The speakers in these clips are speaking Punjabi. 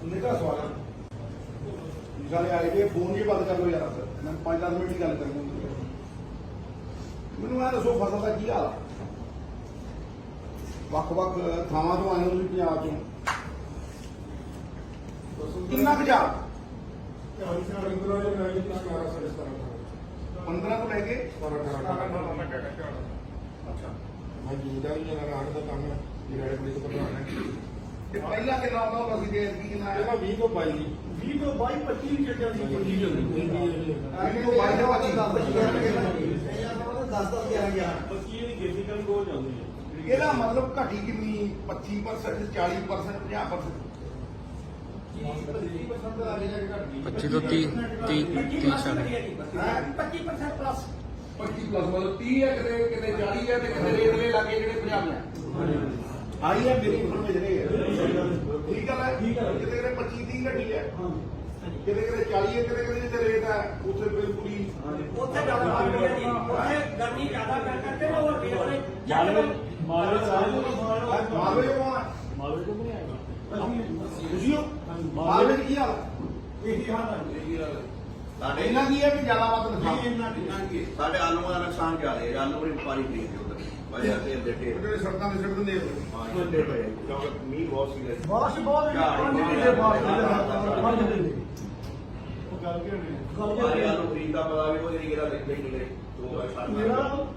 मेरा सवाल है साले आए थे फोन ही बंद कर लो यार मैं 5-10 मिनट की गल करूंगा मैनू ऐ दसो फसल का की हाल ਵੱਖ-ਵੱਖ ਥਾਵਾਂ ਤੋਂ ਆਏ ਹੋ ਤੁਸੀਂ ਪੰਜਾਬ ਚੋਂ ਕਿੰਨਾ ਕੁ ਜਾ 15 ਤੋਂ ਲੈ ਕੇ 17-18 ਅੱਛਾ ਮੈਂ ਜੀਦਾ ਵੀ ਜਨਾ ਰਾਤ ਦਾ ਕੰਮ ਹੈ ਜਿਹੜੇ ਪੁਲਿਸ ਤੋਂ ਬਣਾਉਣਾ ਤੇ ਪਹਿਲਾਂ ਕਿੰਨਾ ਆਉਂਦਾ ਹੁੰਦਾ ਸੀ ਦੇਸ਼ ਦੀ ਕਿੰਨਾ ਇਹਦਾ 20 ਤੋਂ 22 ਜੀ 20 ਤੋਂ 22 25 ਚੱਲਦਾ ਸੀ 25 20 ਤੋਂ 22 ਦਾ 25 ਦੀ ਕੇਸੀਕਲ ਰੋਜ਼ ਆਉਂਦੀ ਹੈ ਇਹਦਾ ਮਤਲਬ ਘਟੀ ਕਿੰਨੀ 25% 40% 50% 25% ਦਾ ਆ ਗਿਆ ਘਟ ਗਈ 25 ਤੋਂ 30 ਸਾਲ 25% ਪਲੱਸ 25 ਪਲੱਸ ਮਤਲਬ 30 ਹੈ ਕਿਤੇ 40 ਹੈ ਤੇ ਕਿਤੇ ਰੇਤਲੇ ਲੱਗੇ ਜਿਹੜੇ 50 ਹੈ ਆਈ ਹੈ ਮੇਰੀ ਸਮਝ ਰਹੀ ਹੈ ਠੀਕ ਹੈ ਕਿਤੇ 25 30 ਘਟੀ ਹੈ ਕਿਤੇ 40 ਹੈ ਕਿਤੇ ਜਿੱਥੇ ਰੇਟ ਹੈ ਉੱਥੇ ਬਿਲਕੁਲ ਹੀ ਉੱਥੇ ਜ਼ਿਆਦਾ ਮਾਰ ਰਹੀ ਹੈ ਜੀ ਉੱਥੇ ਗਰਮੀ ਜ਼ਿਆਦਾ ਕਰਕੇ ਨਾ ਉਹ ਰੇਟ ਨੇ ਮਾਲਵੇ ਤੋਂ ਨਹੀਂ ਆਇਆ ਤੁਸੀਂ ਮਾਲਵੇ ਕੀ ਹਾਲ ਇਹੀ ਹਾਲ ਹੈ ਸਾਡੇ ਇਹਨਾਂ ਕੀ ਹੈ ਕਿ ਜ਼ਿਆਦਾ ਵੱਧ ਨੁਕਸਾਨ ਇਹਨਾਂ ਕੀ ਸਾਡੇ ਆਲੂਆਂ ਦਾ ਨੁਕਸਾਨ ਜ਼ਿਆਦਾ ਹੈ ਆਲੂ ਬੜੀ ਵਪਾਰੀ ਖਰੀਦਦੇ ਉਧਰ ਵਜ੍ਹਾ ਤੇ ਦੇ ਢੇਰ ਜਿਹੜੇ ਸੜਕਾਂ ਦੇ ਸਿੱਟ ਦਿੰਦੇ ਹਾਂ ਦੇ ਪਏ ਕਿਉਂਕਿ ਮੀਂਹ ਬਹੁਤ ਸੀਗਾ ਬਾਰਿਸ਼ ਬਹੁਤ ਉਹ ਗੱਲ ਕੀ ਸਾਰੇ ਆਲੂ ਖਰੀਦਦਾ ਪਤਾ ਵੀ ਉਹ ਜਿਹੜੀ ਕਿਹੜਾ ਲੈ ਕੇ ਨਿਕਲੇ 100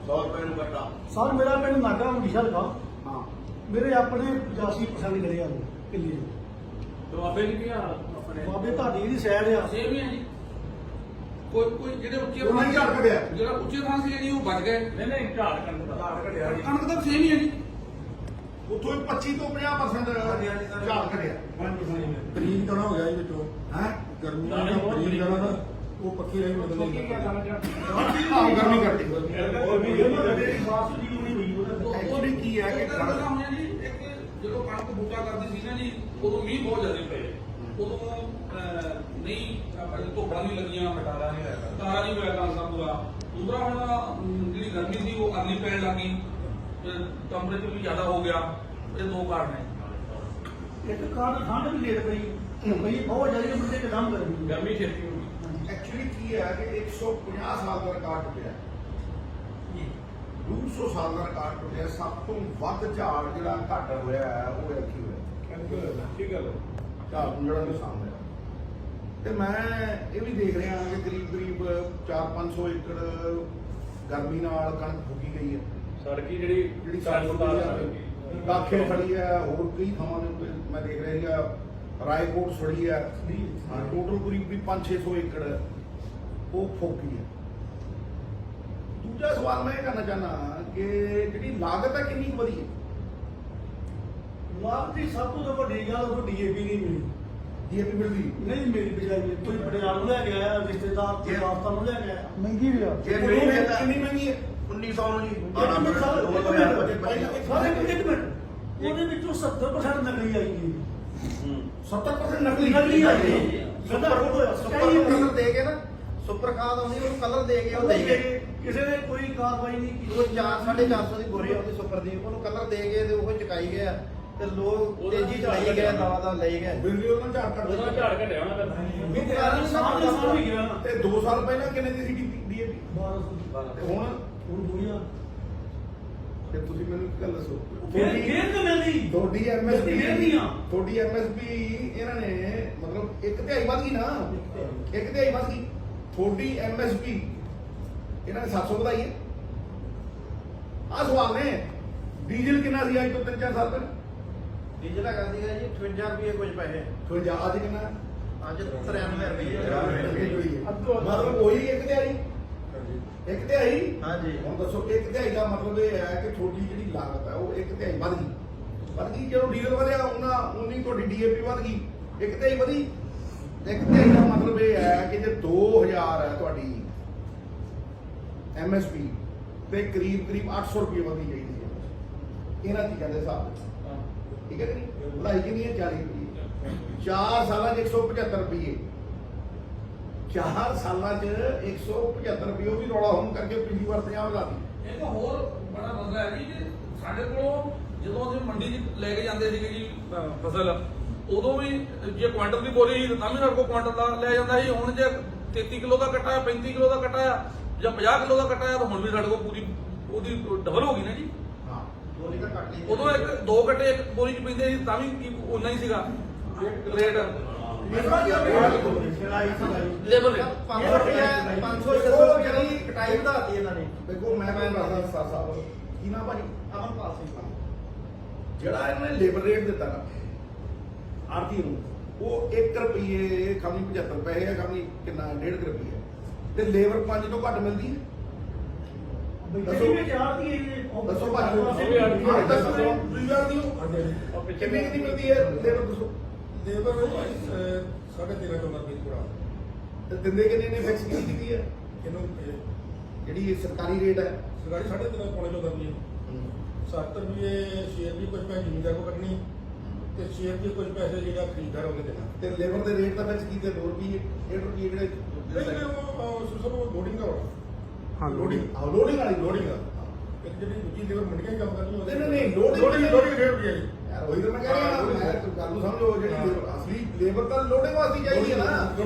ਰੁਪਏ ਨੂੰ ਘਟਾ ਸਰ ਮੇਰਾ ਪਿੰਡ ਨਾਗਾ ਵਿਸ਼ਾ ਲਗਾ ਹਾਂ ਮੇਰੇ ਆਪਣੇ 85% ਗਲੇ ਆ ਕਿੱਲੇ तो आपे जी क्या अपने ਬਾਬੇ ਤੁਹਾਡੀ ਜਿਹੜੀ ਸਾਈਡ ਆ सेम ही है जी कोई ਜਿਹੜੇ ਉੱਚੇ ਉਹਨਾਂ ਹੀ ਝਾੜ ਕੱਢਿਆ ਜਿਹੜਾ ਉੱਚੇ ਥਾਂ ਸੀ ਜੀ ਉਹ ਬਚ ਗਏ ਨਹੀਂ ਝਾੜ ਕਰਨ ਦਾ ਕਣਕ ਤਾਂ ਸੇਮ ਹੀ ਹੈ ਜੀ ਉੱਥੋਂ ਹੀ 25 ਤੋਂ 50% ਝਾੜ ਘਟਿਆ ਗਰੀਬ ਕਣਾ ਹੋ ਗਿਆ ਜੀ ਵਿੱਚੋਂ ਹੈ ਗਰਮੀ ਨਾਲ ਗਰੀਬ ਕਣਾ ਨਾ ਉਹ ਪੱਕੀ ਰਹੀ ਮਤਲਬ ਆਹ ਗਰਮੀ ਘਟੀ ਐਕਚੁਅਲੀ ਕੀ ਹੈ ਕਿ ਇਹਦਾ ਹੋਇਆ ਜੀ ਇੱਕ ਜਦੋਂ ਕਣਕ ਬੂਟਾ ਕਰਦੀ ਸੀ ਨਾ ਜੀ ਉਦੋਂ ਮੀਂਹ ਬਹੁਤ ਜ਼ਿਆਦਾ ਪਏ ਉਦੋਂ ਨਹੀਂ ਧੁੱਪਾਂ ਨਹੀਂ ਲੱਗੀਆਂ ਤਾਰਾ ਨਹੀਂ ਹੋਇਆ ਕੰਮ ਦਾ ਪੂਰਾ ਦੂਸਰਾ ਹੁਣ ਜਿਹੜੀ ਗਰਮੀ ਸੀ ਉਹ ਅਰਲੀ ਪੈਣ ਲੱਗੀ ਟੈਂਪਰੇਚਰ ਵੀ ਜ਼ਿਆਦਾ ਹੋ ਗਿਆ ਇਹ ਦੋ ਕਾਰਨ ਹੈ ਇੱਕ ਕਾਰਨ ਠੰਡ ਵੀ ਲੇਟ ਪਈ ਬਈ ਬਹੁਤ ਜ਼ਿਆਦਾ ਮੁੰਡੇ ਇੱਕਦਮ ਗਰਮੀ ਗਰਮੀ ਛੇਤੀ ਹੋ ਗਈ ਐਕਚੁਅਲੀ ਕੀ ਹੈ ਕਿ 150 ਸਾਲ ਦਾ ਰਿਕਾਰਡ ਟੁੱਟਿਆ 200 ਸਾਲ ਦਾ ਰਿਕਾਰਡ ਟੁੱਟਿਆ ਸਭ ਤੋਂ ਵੱਧ ਝਾੜ ਜਿਹੜਾ ਘੱਟ ਹੋਇਆ ਹੈ ਉਹ ਐਤਕੀ ਹੋਇਆ ਠੀਕ ਗੱਲ ਝਾੜ ਨੂੰ ਜਿਹੜਾ ਨੁਕਸਾਨ ਹੋਇਆ ਤੇ ਮੈਂ ਇਹ ਵੀ ਦੇਖ ਰਿਹਾ ਕਿ ਕਰੀਬ 400-500 ਏਕੜ ਗਰਮੀ ਨਾਲ ਕਣਕ ਫੁੱਕੀ ਗਈ ਹੈ ਸੜਕੀ ਜਿਹੜੀ ਕਾਖੇ ਫੜੀ ਹੈ ਹੋਰ ਕਈ ਥਾਵਾਂ ਦੇ ਉੱਤੇ ਮੈਂ ਦੇਖ ਰਿਹਾ ਸੀਗਾ ਰਾਏਕੋਟ ਫੜੀ ਹੈ ਟੋਟਲ ਕਰੀਬ 500-600 ਏਕੜ ਉਹ ਫੋਕੀ ਹੈ ਦੂਜਾ ਸਵਾਲ ਮੈਂ ਇਹ ਕਰਨਾ ਚਾਹੁੰਦਾ ਕਿ ਜਿਹੜੀ ਲਾਗਤ ਹੈ ਕਿੰਨੀ ਕੁ ਵਧੀ ਹੈ ਲਾਭ ਦੀ ਸਭ ਤੋਂ ਵੱਡੀ ਗੱਲ ਉਹ ਡੀਏਪੀ ਨਹੀਂ ਮਿਲੀ ਡੀਏਪੀ ਮਿਲਦੀ ਨਹੀਂ ਮੇਰੀ ਬਿਜਾਈ ਕੋਈ ਪਟਿਆਲਾ ਨੂੰ ਲੈ ਕੇ ਆਇਆ ਰਿਸ਼ਤੇਦਾਰ ਤੇ ਰਾਸਤਾ ਨੂੰ ਲੈ ਕੇ ਆਇਆ ਮਹਿੰਗੀ ਵੀ ਆ ਜੇ ਕਿੰਨੀ ਮਹਿੰਗੀ ਹੈ 1900 ਨੂੰ ਜੀ ਉਹਦੇ ਵਿੱਚੋਂ 70% ਨਕਲੀ ਆਈ ਗਈ 70% ਨਕਲੀ ਨਕਲੀ ਆਈ ਗਈ ਕਲਰ ਦੇ ਕੇ ਨਾ ਸੁਪਰ ਖਾਦ ਆਉਂਦੀ ਉਹਨੂੰ ਕਲਰ ਦੇ ਕੇ ਉਹ ਦੇ ਗਏ ਕਿਸੇ ਨੇ ਕੋਈ ਕਾਰਵਾਈ ਨਹੀਂ ਕੀਤੀ ਉਹ 4-450 ਦੀ ਬੋਰੀ ਆਉਂਦੀ ਸੁਪਰ ਦੀ ਉਹਨੂੰ ਕਲਰ ਦੇ ਕੇ ਤੇ ਉਹ ਚੁਕਾਈ ਗਿਆ ਤੇ ਲੋਕ ਤੇਜ਼ੀ ਚਲਾਈ ਗਏ ਦਵਾ ਲਈ ਗਏ ਬਿਜਲੀ ਉਹਨਾਂ ਝਾੜ ਕੱਢ ਉਹਦਾ ਝਾੜ ਘਟਿਆ ਉਹਨਾਂ ਦਾ ਸਾਲ ਵੀ ਗਿਆ ਤੇ 2 ਸਾਲ ਪਹਿਲਾਂ ਕਿੰਨੇ ਦੀ ਸੀ ਡੀਏਪੀ 1200 ਤੇ ਹੁਣ ਦੁਨੀਆ ਤੇ ਤੁਸੀਂ ਮੈਨੂੰ ਇੱਕ ਗੱਲ ਦੱਸੋ ਫੇਰ ਤਾਂ ਮਿਲਦੀ ਤੁਹਾਡੀ ਐਮਐਸਪੀ ਮਿਲਦੀਆਂ ਤੁਹਾਡੀ ਐਮਐਸਪੀ ਇਹਨਾਂ ਨੇ ਮਤਲਬ ਇੱਕ ਤਿਹਾਈ ਵੱਧ ਗਈ ਨਾ ਇੱਕ ਤਿਹਾਈ ਵੱਧ ਗਈ ਤੁਹਾਡੀ ਐਮਐਸਪੀ ਇਹਨਾਂ ਨੇ 700 ਵਧਾਈ ਹੈ ਆਹ ਸਵਾਲ ਨੇ ਡੀਜ਼ਲ ਕਿੰਨਾ ਸੀ ਅੱਜ ਤੋਂ 3-4 ਸਾਲ ਪਹਿਲਾਂ ਡੀਜ਼ਲ ਹੈਗਾ ਸੀਗਾ ਜੀ 58 ਰੁਪਏ ਕੁਝ ਪੈਸੇ ਕੋਈ ਜਾ ਅੱਜ ਕਿੰਨਾ ਅੱਜ 93 ਰੁਪਏ ਮਤਲਬ ਉਹੀ ਇੱਕ ਤਿਹਾਈ ਇੱਕ ਤਿਹਾਈ ਹਾਂਜੀ ਹੁਣ ਦੱਸੋ ਇੱਕ ਤਿਹਾਈ ਦਾ ਮਤਲਬ ਇਹ ਹੈ ਕਿ ਤੁਹਾਡੀ ਜਿਹੜੀ ਲਾਗਤ ਹੈ ਉਹ ਇੱਕ ਤਿਹਾਈ ਵੱਧ ਗਈ ਜਦੋਂ ਡੀਜ਼ਲ ਵਧਿਆ ਉਨੀ ਤੁਹਾਡੀ ਡੀਏਪੀ ਵੱਧ ਗਈ ਇੱਕ ਤਿਹਾਈ ਵਧੀ ਇੱਕ ਤਿਹਾਈ ਦਾ ਮਤਲਬ ਇਹ ਹੈ ਕਿ ਜੇ 2000 ਹੈ ਤੁਹਾਡੀ ਐਮਐਸਪੀ ਤੇ ਕਰੀਬ 800 ਰੁਪਏ ਵਧੀ ਚਾਹੀਦੀ ਹੈ ਇਹਨਾਂ ਚੀਜ਼ਾਂ ਦੇ ਹਿਸਾਬ ਨਾਲ ਠੀਕ ਹੈ ਕਿ ਨਹੀਂ ਵਧਾਈ ਕਿੰਨੀ ਹੈ 40 ਰੁਪਏ 4 ਸਾਲਾਂ 'ਚ 175 ਰੁਪਏ 4 ਸਾਲਾਂ 'ਚ 175 ਰੁਪਏ ਉਹ ਵੀ ਰੌਲਾ ਹੋਣ ਕਰਕੇ ਪਿਛਲੀ ਵਾਰ 50 ਵਧਾ ਦਿੱਤੀ ਇੱਕ ਹੋਰ ਬੜਾ ਮਸਲਾ ਹੈ ਜੀ ਕਿ ਸਾਡੇ ਕੋਲੋਂ ਜਦੋਂ ਅਸੀਂ ਮੰਡੀ 'ਚ ਲੈ ਕੇ ਜਾਂਦੇ ਸੀਗੇ ਜੀ ਫਸਲ ਉਦੋਂ ਵੀ ਜੇ ਕੁਆਂਟਲ ਦੀ ਬੋਰੀ ਸੀ ਤਾਂ ਵੀ ਸਾਡੇ ਕੋਲ ਕੁਆਂਟਲ ਦਾ ਲੈ ਜਾਂਦਾ ਸੀ। ਹੁਣ ਜੇ 33 ਕਿਲੋ ਦਾ ਕੱਟਾ ਆ, 35 ਕਿਲੋ ਦਾ ਕੱਟਾ ਆ ਜਾਂ 50 ਕਿਲੋ ਦਾ ਕੱਟਾ ਆ ਤਾਂ ਹੁਣ ਵੀ ਸਾਡੇ ਕੋਲ ਪੂਰੀ ਉਹਦੀ ਡਬਲ ਹੋ ਗਈ ਨਾ ਜੀ। ਹਾਂ ਦੋ ਲੀਟਰ ਘੱਟ ਨਹੀਂ ਉਦੋਂ ਇੱਕ ਦੋ ਕੱਟੇ ਇੱਕ ਬੋਰੀ ਚ ਪੈਂਦੇ ਸੀ ਤਾਂ ਵੀ ਉਨਾ ਹੀ ਸੀਗਾ ਰੇਟ ਲੇਬਰ ਰੇਟ 500 ਰੁਪਏ 500 ਜਿਹੜੀ ਕਟਾਈ ਵਧਾਤੀ ਇਹਨਾਂ ਨੇ। ਦੇਖੋ ਮੈਂ ਦੱਸਦਾ ਸਰ ਸਾਹਿਬ ਕੀ ਨਾ ਭਾਜੀ ਅਮਰਪਾਲ ਸਿੰਘ ਜਿਹੜਾ ਇਹਨਾਂ ਨੇ ਲੇਬਰ ਰੇਟ ਦਿੱਤਾ ਨਾ ਆਰਤੀ ਨੂੰ ਉਹ 1 ਰੁਪਏ ਕਮੀ 75 ਪੈਸੇ ਹੈ, ਕਮੀ ਕਿੰਨਾ 1.5 ਰੁਪਏ ਤੇ ਲੇਬਰ 5 ਤੋਂ ਘੱਟ ਮਿਲਦੀ ਹੈ। ਦੱਸੋ ਵੀ ਚਾਰ ਦੀ ਇਹ ਦੱਸੋ ਭਾਜੀ ਦੱਸੋ ਕਿੰਨੀ ਕਿੰਨੀ ਮਿਲਦੀ ਹੈ ਲੇਬਰ ਦੱਸੋ ਲੇਬਰ 13.5 ਰੁਪਏ ਪੂਰਾ ਤੇ ਦਿੰਦੇ ਕਿੰਨੇ ਨੇ ਫਿਕਸ ਕੀਤੀ ਹੈ ਇਹਨੂੰ ਜਿਹੜੀ ਇਹ ਸਰਕਾਰੀ ਰੇਟ ਹੈ ਸਰਕਾਰੀ 13.5 ਪੌਣੇ 14 ਰੁਪਏ 7 ਰੁਪਏ ਸ਼ੇਅਰ ਵੀ ਕੁਝ ਪੈਸੇ ਜ਼ਿਮੀਂਦਾਰ ਕੋ ਕੱਢਣੀ ਤੇ ਸ਼ੇਅਰ ਦੇ ਕੁਝ ਪੈਸੇ ਜਿਹੜਾ ਖਰੀਦਦਾਰ ਉਹਨੇ ਦੇਣਾ। ਤੇ ਲੇਬਰ ਦੇ ਰੇਟ ਦਾ ਫਿਕਸ ਕੀਤੇ 2 ਰੁਪਏ 1 ਰੁਪਏ ਜਿਹੜੇ ਨਹੀਂ ਉਹ ਸਿਰਫ ਲੋਡਿੰਗ ਦਾ ਹੋਣਾ। ਹਾਂ ਲੋਡਿੰਗ ਲੋਡਿੰਗ ਵਾਲੀ ਲੋਡਿੰਗ ਦਾ ਇੱਕ ਜਿਹੜੀ ਦੂਜੀ ਲੇਬਰ ਮੰਡੀਆਂ 'ਚ ਕੰਮ ਕਰਨੀ ਉਹਦੇ ਨਹੀਂ ਲੋਡਿੰਗ 1.5 ਰੁਪਏ ਜੀ। ਯਾਰ ਉਹੀ ਤਾਂ ਮੈਂ ਕਹਿ ਰਿਹਾ ਮੈਂ ਗੱਲ ਨੂੰ ਸਮਝੋ ਜਿਹੜੀ labor- ਅਸਲੀ ਲੇਬਰ ਤਾਂ ਲੋਡਿੰਗ ਵਾਸਤੇ ਚਾਹੀਦੀ ਹੈ ਨਾ।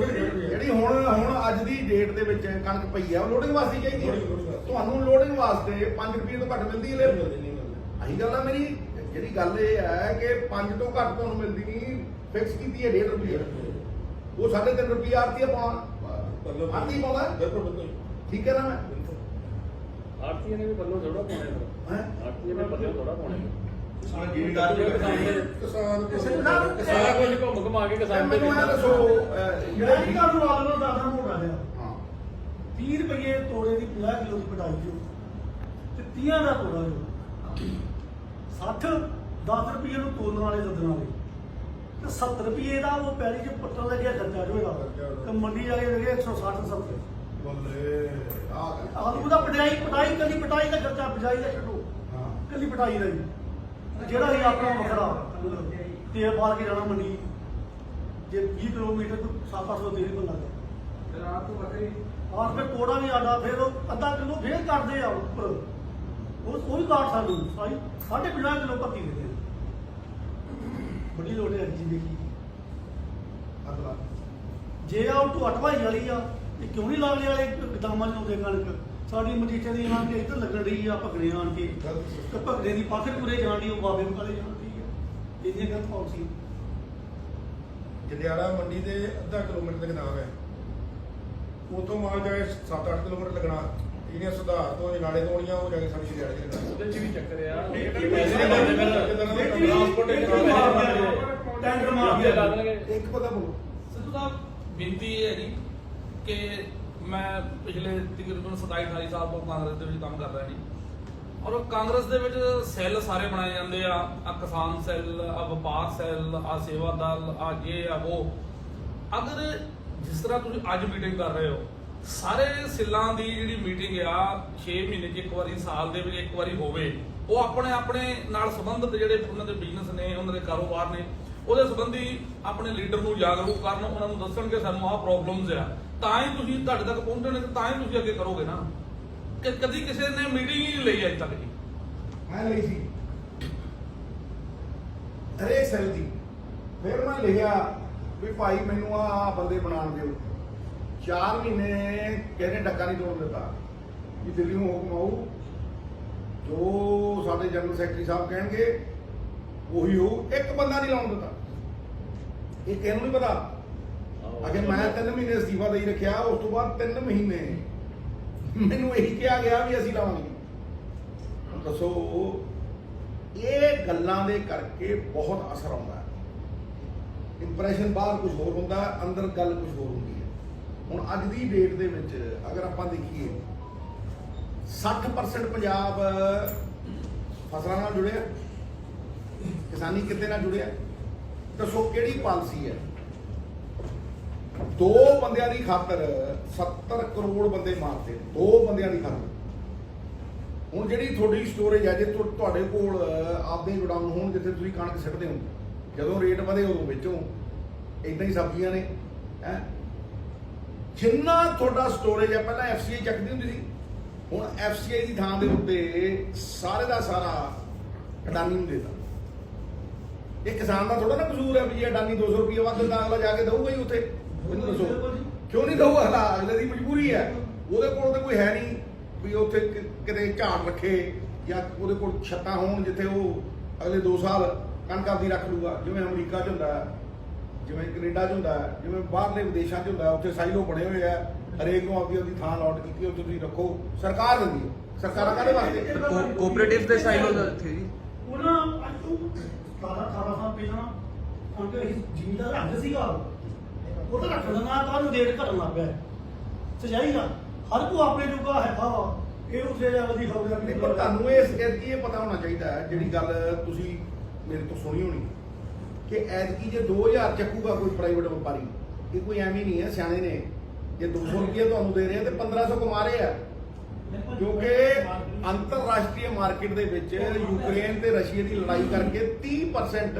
ਜਿਹੜੀ ਹੁਣ ਅੱਜ ਦੀ ਡੇਟ ਦੇ ਵਿੱਚ ਕਣਕ ਪਈ ਆ ਉਹ ਲੋਡਿੰਗ ਵਾਸਤੇ ਚਾਹੀਦੀ ਹੈ। ਤੁਹਾਨੂੰ ਲੋਡਿੰਗ ਵਾਸਤੇ 5 ਰੁਪਏ ਤੋਂ ਘੱਟ ਮਿਲਦੀ ਹੈ ਲੇਬਰ ਆਹੀ ਗੱਲ ਆ ਮੇਰੀ। ਜਿਹੜੀ ਗੱਲ ਇਹ ਹੈ ਕਿ 5 ਤੋਂ ਘੱਟ ਤੁਹਾਨੂੰ ਮਿਲਦੀ ਨਹੀਂ ਫਿਕਸ ਕੀਤੀ ਹੈ 1.5 ਰੁਪਏ ਉਹ 3.5 ਰੁਪਏ ਆਰਤੀ ਪਾਉਣਾ ਆਰਤੀ ਪਾਉਂਦਾ ਬਿਲਕੁਲ ਠੀਕ ਹੈ ਨਾ ਮੈਂ ਆਰਤੀਆਂ ਨੇ ਵੀ ਬੱਲੋਂ ਥੋੜਾ ਪਾਉਣੇ ਹੈਂ? ਆਰਤੀਆਂ ਨੇ ਬੱਲੋਂ ਥੋੜਾ ਪਾਉਣੇ ਕਿਸਾਨ ਸਾਰਾ ਕੁਝ ਘੁੰਮ ਘੁਮਾ ਕੇ ਕਿਸਾਨ ਮੈਨੂੰ ਇਹ ਦੱਸੋ ਜਿਹੜਾ ਹੀ ਤੁਹਾਨੂੰ ਲਾ ਲਓ ਦਾਦਾ ਮੋਟਾ ਜਿਹਾ ਹਾਂ 30 ਰੁਪਏ ਤੋੜੇ ਦੀ 50 ਕਿਲੋ ਦੀ ਕਟਾਈ ਜੋ ਤੇ 30 ਦਾ ਤੋੜਾ ਜੋ 60 10 ਰੁਪਏ ਨੂੰ ਤੋਲਣ ਵਾਲੇ ਲੱਦਣ ਵਾਲੇ ਤੇ 70 ਰੁਪਏ ਦਾ ਉਹ ਪੈਰੀ ਚ ਪੱਟਣ ਲੱਗਿਆ ਖਰਚਾ ਜੋ ਹੈਗਾ ਤੇ ਮੰਡੀ ਜਾ ਕੇ ਲੱਗੇ 160 70 ਬੱਲੇ ਆਲੂ ਦਾ ਪਟਾਈ ਕੱਲੀ ਪਟਾਈ ਦਾ ਖਰਚਾ ਬਿਜਾਈ ਦਾ ਛੱਡੋ ਹਾਂ ਕੱਲੀ ਪਟਾਈ ਦਾ ਹੀ ਜਿਹੜਾ ਹੀ ਆਪਣਾ ਵੱਖਰਾ ਤੇਲ ਬਾਲ ਕੇ ਜਾਣਾ ਮੰਡੀ ਜੇ 20 ਕਿਲੋਮੀਟਰ 700 ਤੇਲ ਬੰਦਾ ਫਿਰ ਆਪ ਤੋਂ ਵੱਖਰੀ ਆਹ ਫਿਰ ਕੋੜਾ ਵੀ ਆਡਾ ਫਿਰ ਉਹ ਅੱਧਾ ਕਿਲੋ ਫੇਰ ਕਰਦੇ ਆ ਉੱਪਰ ਉਹ ਵੀ ਕਾਟ ਸਾਨੂੰ ਸਾਈ 50 ਕਿਲੋ ਪੱਤੀ ਦਿੰਦੇ ਬੜੀ ਲੋੜ ਹੈ ਜੀ ਦੇਖੀ ਅਗਲਾ ਜੇ ਆ ਉਹ ਅਟਵਾਈ ਵਾਲੀ ਆ ਤੇ ਕਿਉਂ ਨਹੀਂ ਲਾਗਲੇ ਵਾਲੇ ਗਦਾਮਾਂ ਚ ਆਉਂਦੇ ਕਣਕ ਸਾਡੀ ਮਜੀਠੇ ਦੀ ਆਣ ਕੇ ਇੱਧਰ ਲੱਗਣ ਰਹੀ ਆ ਭਗੜੇ ਆਣ ਕੇ ਤੇ ਭਗੜੇ ਦੀ ਪਾਖਰਪੁਰੇ ਜਾਣ ਦੀ ਉਹ ਬਾਬੇ ਵਾਲੇ ਜਾਂਦੀ ਆ ਇੰਨੀਆਂ ਗਲਤ ਪਾਲਸੀ ਜੰਡਿਆਲਾ ਮੰਡੀ ਦੇ ਅੱਧਾ ਕਿਲੋਮੀਟਰ ਤੱਕ ਨਾਮ ਹੈ ਉਤੋਂ ਮਾਲ ਜਾਏ 7-8 ਕਿਲੋਮੀਟਰ ਲੱਗਣਾ ਇਹਦੀਆਂ ਸੁਧਾਰ ਤੋਂ ਨਾਲੇ ਤੋਂ ਆਉਣੀਆਂ ਉਹ ਜਾ ਕੇ ਸਾਡੀ ਜੰਡਿਆਲੇ ਦੇ ਨਾਲ ਉਹਦੇ ਚ ਵੀ ਚੱਕਰ ਆ ਟੈਂਡਰ ਮਾਰ ਕੇ ਲਾ ਦੇਣਗੇ ਇੱਕ ਪਤਾ ਬੋਲੋ ਸਿੱਧੂ ਸਾਹਿਬ ਬੇਨਤੀ ਇਹ ਹੈ ਜੀ ਕਿ ਮੈਂ ਪਿਛਲੇ ਤਕਰੀਬਨ 27-28 ਸਾਲ ਤੋਂ ਕਾਂਗਰਸ ਦੇ ਵਿੱਚ ਕੰਮ ਕਰ ਰਿਹਾ ਜੀ ਔਰ ਕਾਂਗਰਸ ਦੇ ਵਿੱਚ ਸੈੱਲ ਸਾਰੇ ਬਣਾਏ ਜਾਂਦੇ ਆ ਕਿਸਾਨ ਸੈੱਲ ਆ ਵਪਾਰ ਸੈੱਲ ਆ ਸੇਵਾ ਦਲ ਆ ਇਹ ਆ ਉਹ ਅਗਰ ਜਿਸ ਤਰ੍ਹਾਂ ਤੁਸੀਂ ਅੱਜ ਮੀਟਿੰਗ ਕਰ ਰਹੇ ਹੋ ਸਾਰੇ ਸੈੱਲਾਂ ਦੀ ਜਿਹੜੀ ਮੀਟਿੰਗ ਆ 6 ਮਹੀਨੇ 'ਚ ਇੱਕ ਵਾਰੀ ਸਾਲ ਦੇ ਵਿੱਚ ਇੱਕ ਵਾਰੀ ਹੋਵੇ ਉਹ ਆਪਣੇ ਨਾਲ ਸੰਬੰਧਿਤ ਜਿਹੜੇ ਉਹਨਾਂ ਦੇ ਬਿਜ਼ਨਸ ਨੇ ਉਹਨਾਂ ਦੇ ਕਾਰੋਬਾਰ ਨੇ ਉਹਦੇ ਸੰਬੰਧੀ ਆਪਣੇ ਲੀਡਰ ਨੂੰ ਜਾਗਰੂਕ ਕਰਨ ਉਹਨਾਂ ਨੂੰ ਦੱਸਣ ਕਿ ਸਾਨੂੰ ਆਹ ਪ੍ਰੋਬਲਮਸ ਆ ਤਾਂ ਹੀ ਤੁਸੀਂ ਤੁਹਾਡੇ ਤੱਕ ਪਹੁੰਚਣੇ ਤੇ ਤਾਂ ਹੀ ਤੁਸੀਂ ਅੱਗੇ ਕਰੋਗੇ ਨਾ ਕਿ ਕਦੀ ਕਿਸੇ ਨੇ ਮੀਟਿੰਗ ਹੀ ਨਹੀਂ ਲਈ ਅਜੇ ਤੱਕ ਜੀ ਮੈਂ ਲਈ ਸੀ ਹਰੇਕ ਸੈਲ ਦੀ ਫਿਰ ਮੈਂ ਲਿਖਿਆ ਵੀ ਭਾਈ ਮੈਨੂੰ ਆ ਬੰਦੇ ਬਣਾਉਣ ਦਿਓ 4 ਮਹੀਨੇ ਕਹਿੰਦੇ ਡੱਕਾ ਨਹੀਂ ਤੋੜ ਦਿੱਤਾ ਵੀ ਦਿੱਲੀ ਨੂੰ ਹੁਕਮ ਆਊ ਜੋ ਸਾਡੇ ਜਨਰਲ ਸੈਕਟਰੀ ਸਾਹਿਬ ਕਹਿਣਗੇ ਉਹੀ ਹੋਊ ਇੱਕ ਬੰਦਾ ਨਹੀਂ ਲਾਉਣ ਦਿੱਤਾ ਇਹ ਕਿਹਨੂੰ ਨਹੀਂ ਪਤਾ ਅਗੇ ਮੈਂ 3 ਮਹੀਨੇ ਅਸਤੀਫਾ ਦੇਈ ਰੱਖਿਆ ਉਸ ਤੋਂ ਬਾਅਦ 3 ਮਹੀਨੇ ਮੈਨੂੰ ਇਹੀ ਕਿਹਾ ਗਿਆ ਵੀ ਅਸੀਂ ਲਾਵਾਂਗੇ ਹੁਣ ਦੱਸੋ ਇਹ ਗੱਲਾਂ ਦੇ ਕਰਕੇ ਬਹੁਤ ਅਸਰ ਆਉਂਦਾ ਹੈ ਇੰਪ੍ਰੈਸ਼ਨ ਬਾਹਰ ਕੁਝ ਹੋਰ ਹੁੰਦਾ ਅੰਦਰ ਗੱਲ ਕੁਝ ਹੋਰ ਹੁੰਦੀ ਹੈ ਹੁਣ ਅੱਜ ਦੀ ਡੇਟ ਦੇ ਵਿੱਚ ਅਗਰ ਆਪਾਂ ਦੇਖੀਏ 60% ਪੰਜਾਬ ਫਸਲਾਂ ਨਾਲ ਜੁੜਿਆ ਕਿਸਾਨੀ ਕਿੱਤੇ ਨਾਲ ਜੁੜਿਆ ਦੱਸੋ ਕਿਹੜੀ ਪਾਲਿਸੀ ਹੈ 2 ਬੰਦਿਆਂ ਦੀ ਖਾਤਰ 70 ਕਰੋੜ ਬੰਦੇ ਮਾਰਦੇ 2 ਬੰਦਿਆਂ ਦੀ ਖਾਤਰ ਹੁਣ ਜਿਹੜੀ ਤੁਹਾਡੀ ਸਟੋਰੇਜ ਹੈ ਜੇ ਤੁਹਾਡੇ ਕੋਲ ਆਪਦੇ ਗੋਡਾਊਨ ਹੋਣ ਜਿੱਥੇ ਤੁਸੀਂ ਕਣਕ ਸਿੱਟਦੇ ਹੋ ਜਦੋਂ ਰੇਟ ਵਧੇ ਉਦੋਂ ਵੇਚੋ ਇਦਾਂ ਹੀ ਸਬਜ਼ੀਆਂ ਨੇ ਹੈ ਜਿੰਨਾ ਤੁਹਾਡਾ ਸਟੋਰੇਜ ਹੈ ਪਹਿਲਾਂ FCI ਚੱਕਦੀ ਹੁੰਦੀ ਸੀ ਹੁਣ FCI ਦੀ ਥਾਂ ਦੇ ਉੱਤੇ ਸਾਰੇ ਦਾ ਸਾਰਾ ਅਡਾਨੀ ਨੂੰ ਦੇਤਾ ਇਹ ਕਿਸਾਨ ਦਾ ਥੋੜਾ ਨਾ ਕਸੂਰ ਹੈ ਵੀ ਜੇ ਅਡਾਨੀ 200 ਰੁਪਏ ਵੱਧ ਦਿੰਦਾ ਅਗਲਾ ਜਾ ਕੇ ਦਊਗਾ ਹੀ ਉੱਥੇ। ਮੈਨੂੰ ਦੱਸੋ ਕਿਉਂ ਨਹੀਂ ਦਊਗਾ? ਅਗਲੇ ਦੀ ਮਜਬੂਰੀ ਹੈ, ਉਹਦੇ ਕੋਲ ਤਾਂ ਕੋਈ ਹੈ ਨਹੀਂ ਵੀ ਉੱਥੇ ਕਿਤੇ ਝਾੜ ਰੱਖੇ ਜਾਂ ਉਹਦੇ ਕੋਲ ਛੱਤਾਂ ਹੋਣ ਜਿੱਥੇ ਉਹ ਅਗਲੇ 2 ਸਾਲ ਕਣਕ ਆਪਦੀ ਰੱਖ ਲੂਗਾ। ਜਿਵੇਂ ਅਮਰੀਕਾ 'ਚ ਹੁੰਦਾ, ਜਿਵੇਂ ਕੈਨੇਡਾ 'ਚ ਹੁੰਦਾ, ਜਿਵੇਂ ਬਾਹਰਲੇ ਵਿਦੇਸ਼ਾਂ 'ਚ ਹੁੰਦਾ, ਉੱਥੇ ਸਾਈਲੋ ਬਣੇ ਹੋਏ ਆ, ਹਰੇਕ ਨੂੰ ਆਪਦੀ ਥਾਂ ਅਲਾਟ ਕੀਤੀ, ਉੱਥੇ ਤੁਸੀਂ ਰੱਖੋ, ਸਰਕਾਰ ਦਿੰਦੀ ਹੈ। ਸਰਕਾਰਾਂ ਕਾਹਦੇ ਵਾਸਤੇ? ਕੋਆਪਰੇਟਿਵ ਦੇ ਸਾਈਲੋ ਇੱਥੇ ਜੀ ਉਹਨਾਂ ਅੱਜ ਤੋਂ 18 ਸਾਲ ਪਹਿਲਾਂ ਅੰਕਲ ਜ਼ਿਮੀਦਾਰ ਰੱਖਦੇ ਸੀਗਾ, ਉਹ ਤਾਂ ਰੱਖਣ ਦਾ ਨਾ ਤਾਂ ਉਹਨੂੰ ਰੇਟ ਘਟਣ ਲੱਗ ਪਿਆ ਸਜਾਈ ਦਾ। ਹਰ ਕੋ ਆਪਣੇ ਜੋਗਾ ਹੈਗਾ ਵਾ, ਇਹ ਉਸੇ ਲੈਵਲ ਦੀ ਖਬਰ ਨਹੀਂ, ਪਰ ਤੁਹਾਨੂੰ ਇਸ ਕਰਕੇ ਇਹ ਪਤਾ ਹੋਣਾ ਚਾਹੀਦਾ ਹੈ, ਜਿਹੜੀ ਗੱਲ ਤੁਸੀਂ ਮੇਰੇ ਤੋਂ ਸੁਣੀ ਹੋਣੀ, ਕਿ ਐਤਕੀ ਜੇ 2000 ਚੱਕੂਗਾ ਕੋਈ ਪ੍ਰਾਈਵੇਟ ਵਪਾਰੀ, ਇਹ ਕੋਈ ਐਵੇਂ ਨਹੀਂ ਹੈ, ਸਿਆਣੇ ਨੇ, ਜੇ 200 ਰੁਪਏ ਤੁਹਾਨੂੰ ਦੇ ਰਹੇ ਆ ਤੇ 1500 ਕਮਾ ਰਹੇ ਆ। ਕਿਉਂਕਿ ਅੰਤਰਰਾਸ਼ਟਰੀ ਮਾਰਕੀਟ ਦੇ ਵਿੱਚ ਯੂਕਰੇਨ ਤੇ ਰਸ਼ੀਆ ਦੀ ਲੜਾਈ ਕਰਕੇ 30%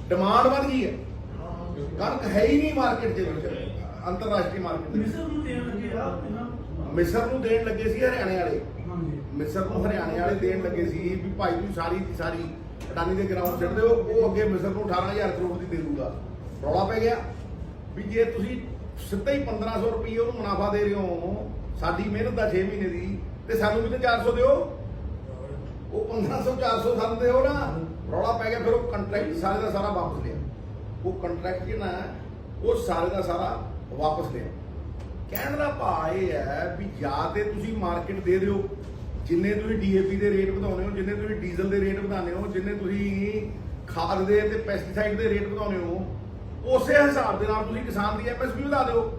ਡਿਮਾਂਡ ਵੱਧ ਗਈ ਹੈ। ਕਣਕ ਹੈ ਹੀ ਨਹੀਂ ਮਾਰਕੀਟ ਦੇ ਵਿੱਚ, ਅੰਤਰਰਾਸ਼ਟਰੀ ਮਾਰਕੀਟ ਦੇ ਵਿੱਚ। ਮਿਸਰ ਨੂੰ ਦੇਣ ਲੱਗੇ ਆ ਮਿਸਰ ਨੂੰ ਦੇਣ ਲੱਗੇ ਸੀ ਹਰਿਆਣੇ ਵਾਲੇ, ਹਾਂਜੀ ਮਿਸਰ ਨੂੰ ਹਰਿਆਣੇ ਵਾਲੇ ਦੇਣ ਲੱਗੇ ਸੀ ਵੀ ਭਾਈ ਤੁਸੀਂ ਸਾਰੀ ਦੀ ਸਾਰੀ ਅਡਾਨੀ ਦੇ ਗਰਾਊਂਡ ਛੱਡ ਦਿਓ, ਉਹ ਅੱਗੇ ਮਿਸਰ ਨੂੰ 18000 ਕਰੋੜ ਦੀ ਦੇ ਦੂਗਾ। ਰੌਲਾ ਪੈ ਗਿਆ ਵੀ ਜੇ ਤੁਸੀਂ ਸਿੱਧਾ ਹੀ 1500 ਰੁਪਏ ਉਹਨੂੰ ਮੁਨਾਫਾ ਦੇ ਰਹੇ ਹੋ, ਸਾਡੀ ਮਿਹਨਤ ਦਾ 6 ਮਹੀਨੇ ਦੀ, ਤੇ ਸਾਨੂੰ ਵੀ ਤਾਂ 400 ਦਿਓ। ਉਹ 1500 400 ਸਾਨੂੰ ਦਿਓ ਨਾ। ਰੌਲਾ ਪੈ ਗਿਆ, ਫਿਰ ਉਹ ਕੰਟਰੈਕਟ ਸਾਰੇ ਦਾ ਸਾਰਾ ਵਾਪਸ ਲਿਆ। ਉਹ ਕੰਟਰੈਕਟ ਜਿਹੜਾ ਉਹ ਸਾਰੇ ਦਾ ਸਾਰਾ ਵਾਪਸ ਲਿਆ। ਕਹਿਣ ਦਾ ਭਾਵ ਇਹ ਹੈ ਵੀ ਜਾਂ ਤੇ ਤੁਸੀਂ ਮਾਰਕੀਟ ਦੇ ਦਿਓ, ਜਿੰਨੇ ਤੁਸੀਂ ਡੀਏਪੀ ਦੇ ਰੇਟ ਵਧਾਉਣੇ ਹੋ, ਜਿੰਨੇ ਤੁਸੀਂ ਡੀਜ਼ਲ ਦੇ ਰੇਟ ਵਧਾਉਣੇ ਹੋ, ਜਿੰਨੇ ਤੁਸੀਂ ਖਾਦ ਦੇ ਤੇ ਪੈਸਟੀਸਾਈਡ ਦੇ ਰੇਟ ਵਧਾਉਣੇ ਹੋ, ਉਸੇ ਹਿਸਾਬ ਦੇ ਨਾਲ ਤੁਸੀਂ ਕਿਸਾਨ ਦੀ ਐਮਐਸਪੀ ਵਧਾ ਦਿਓ।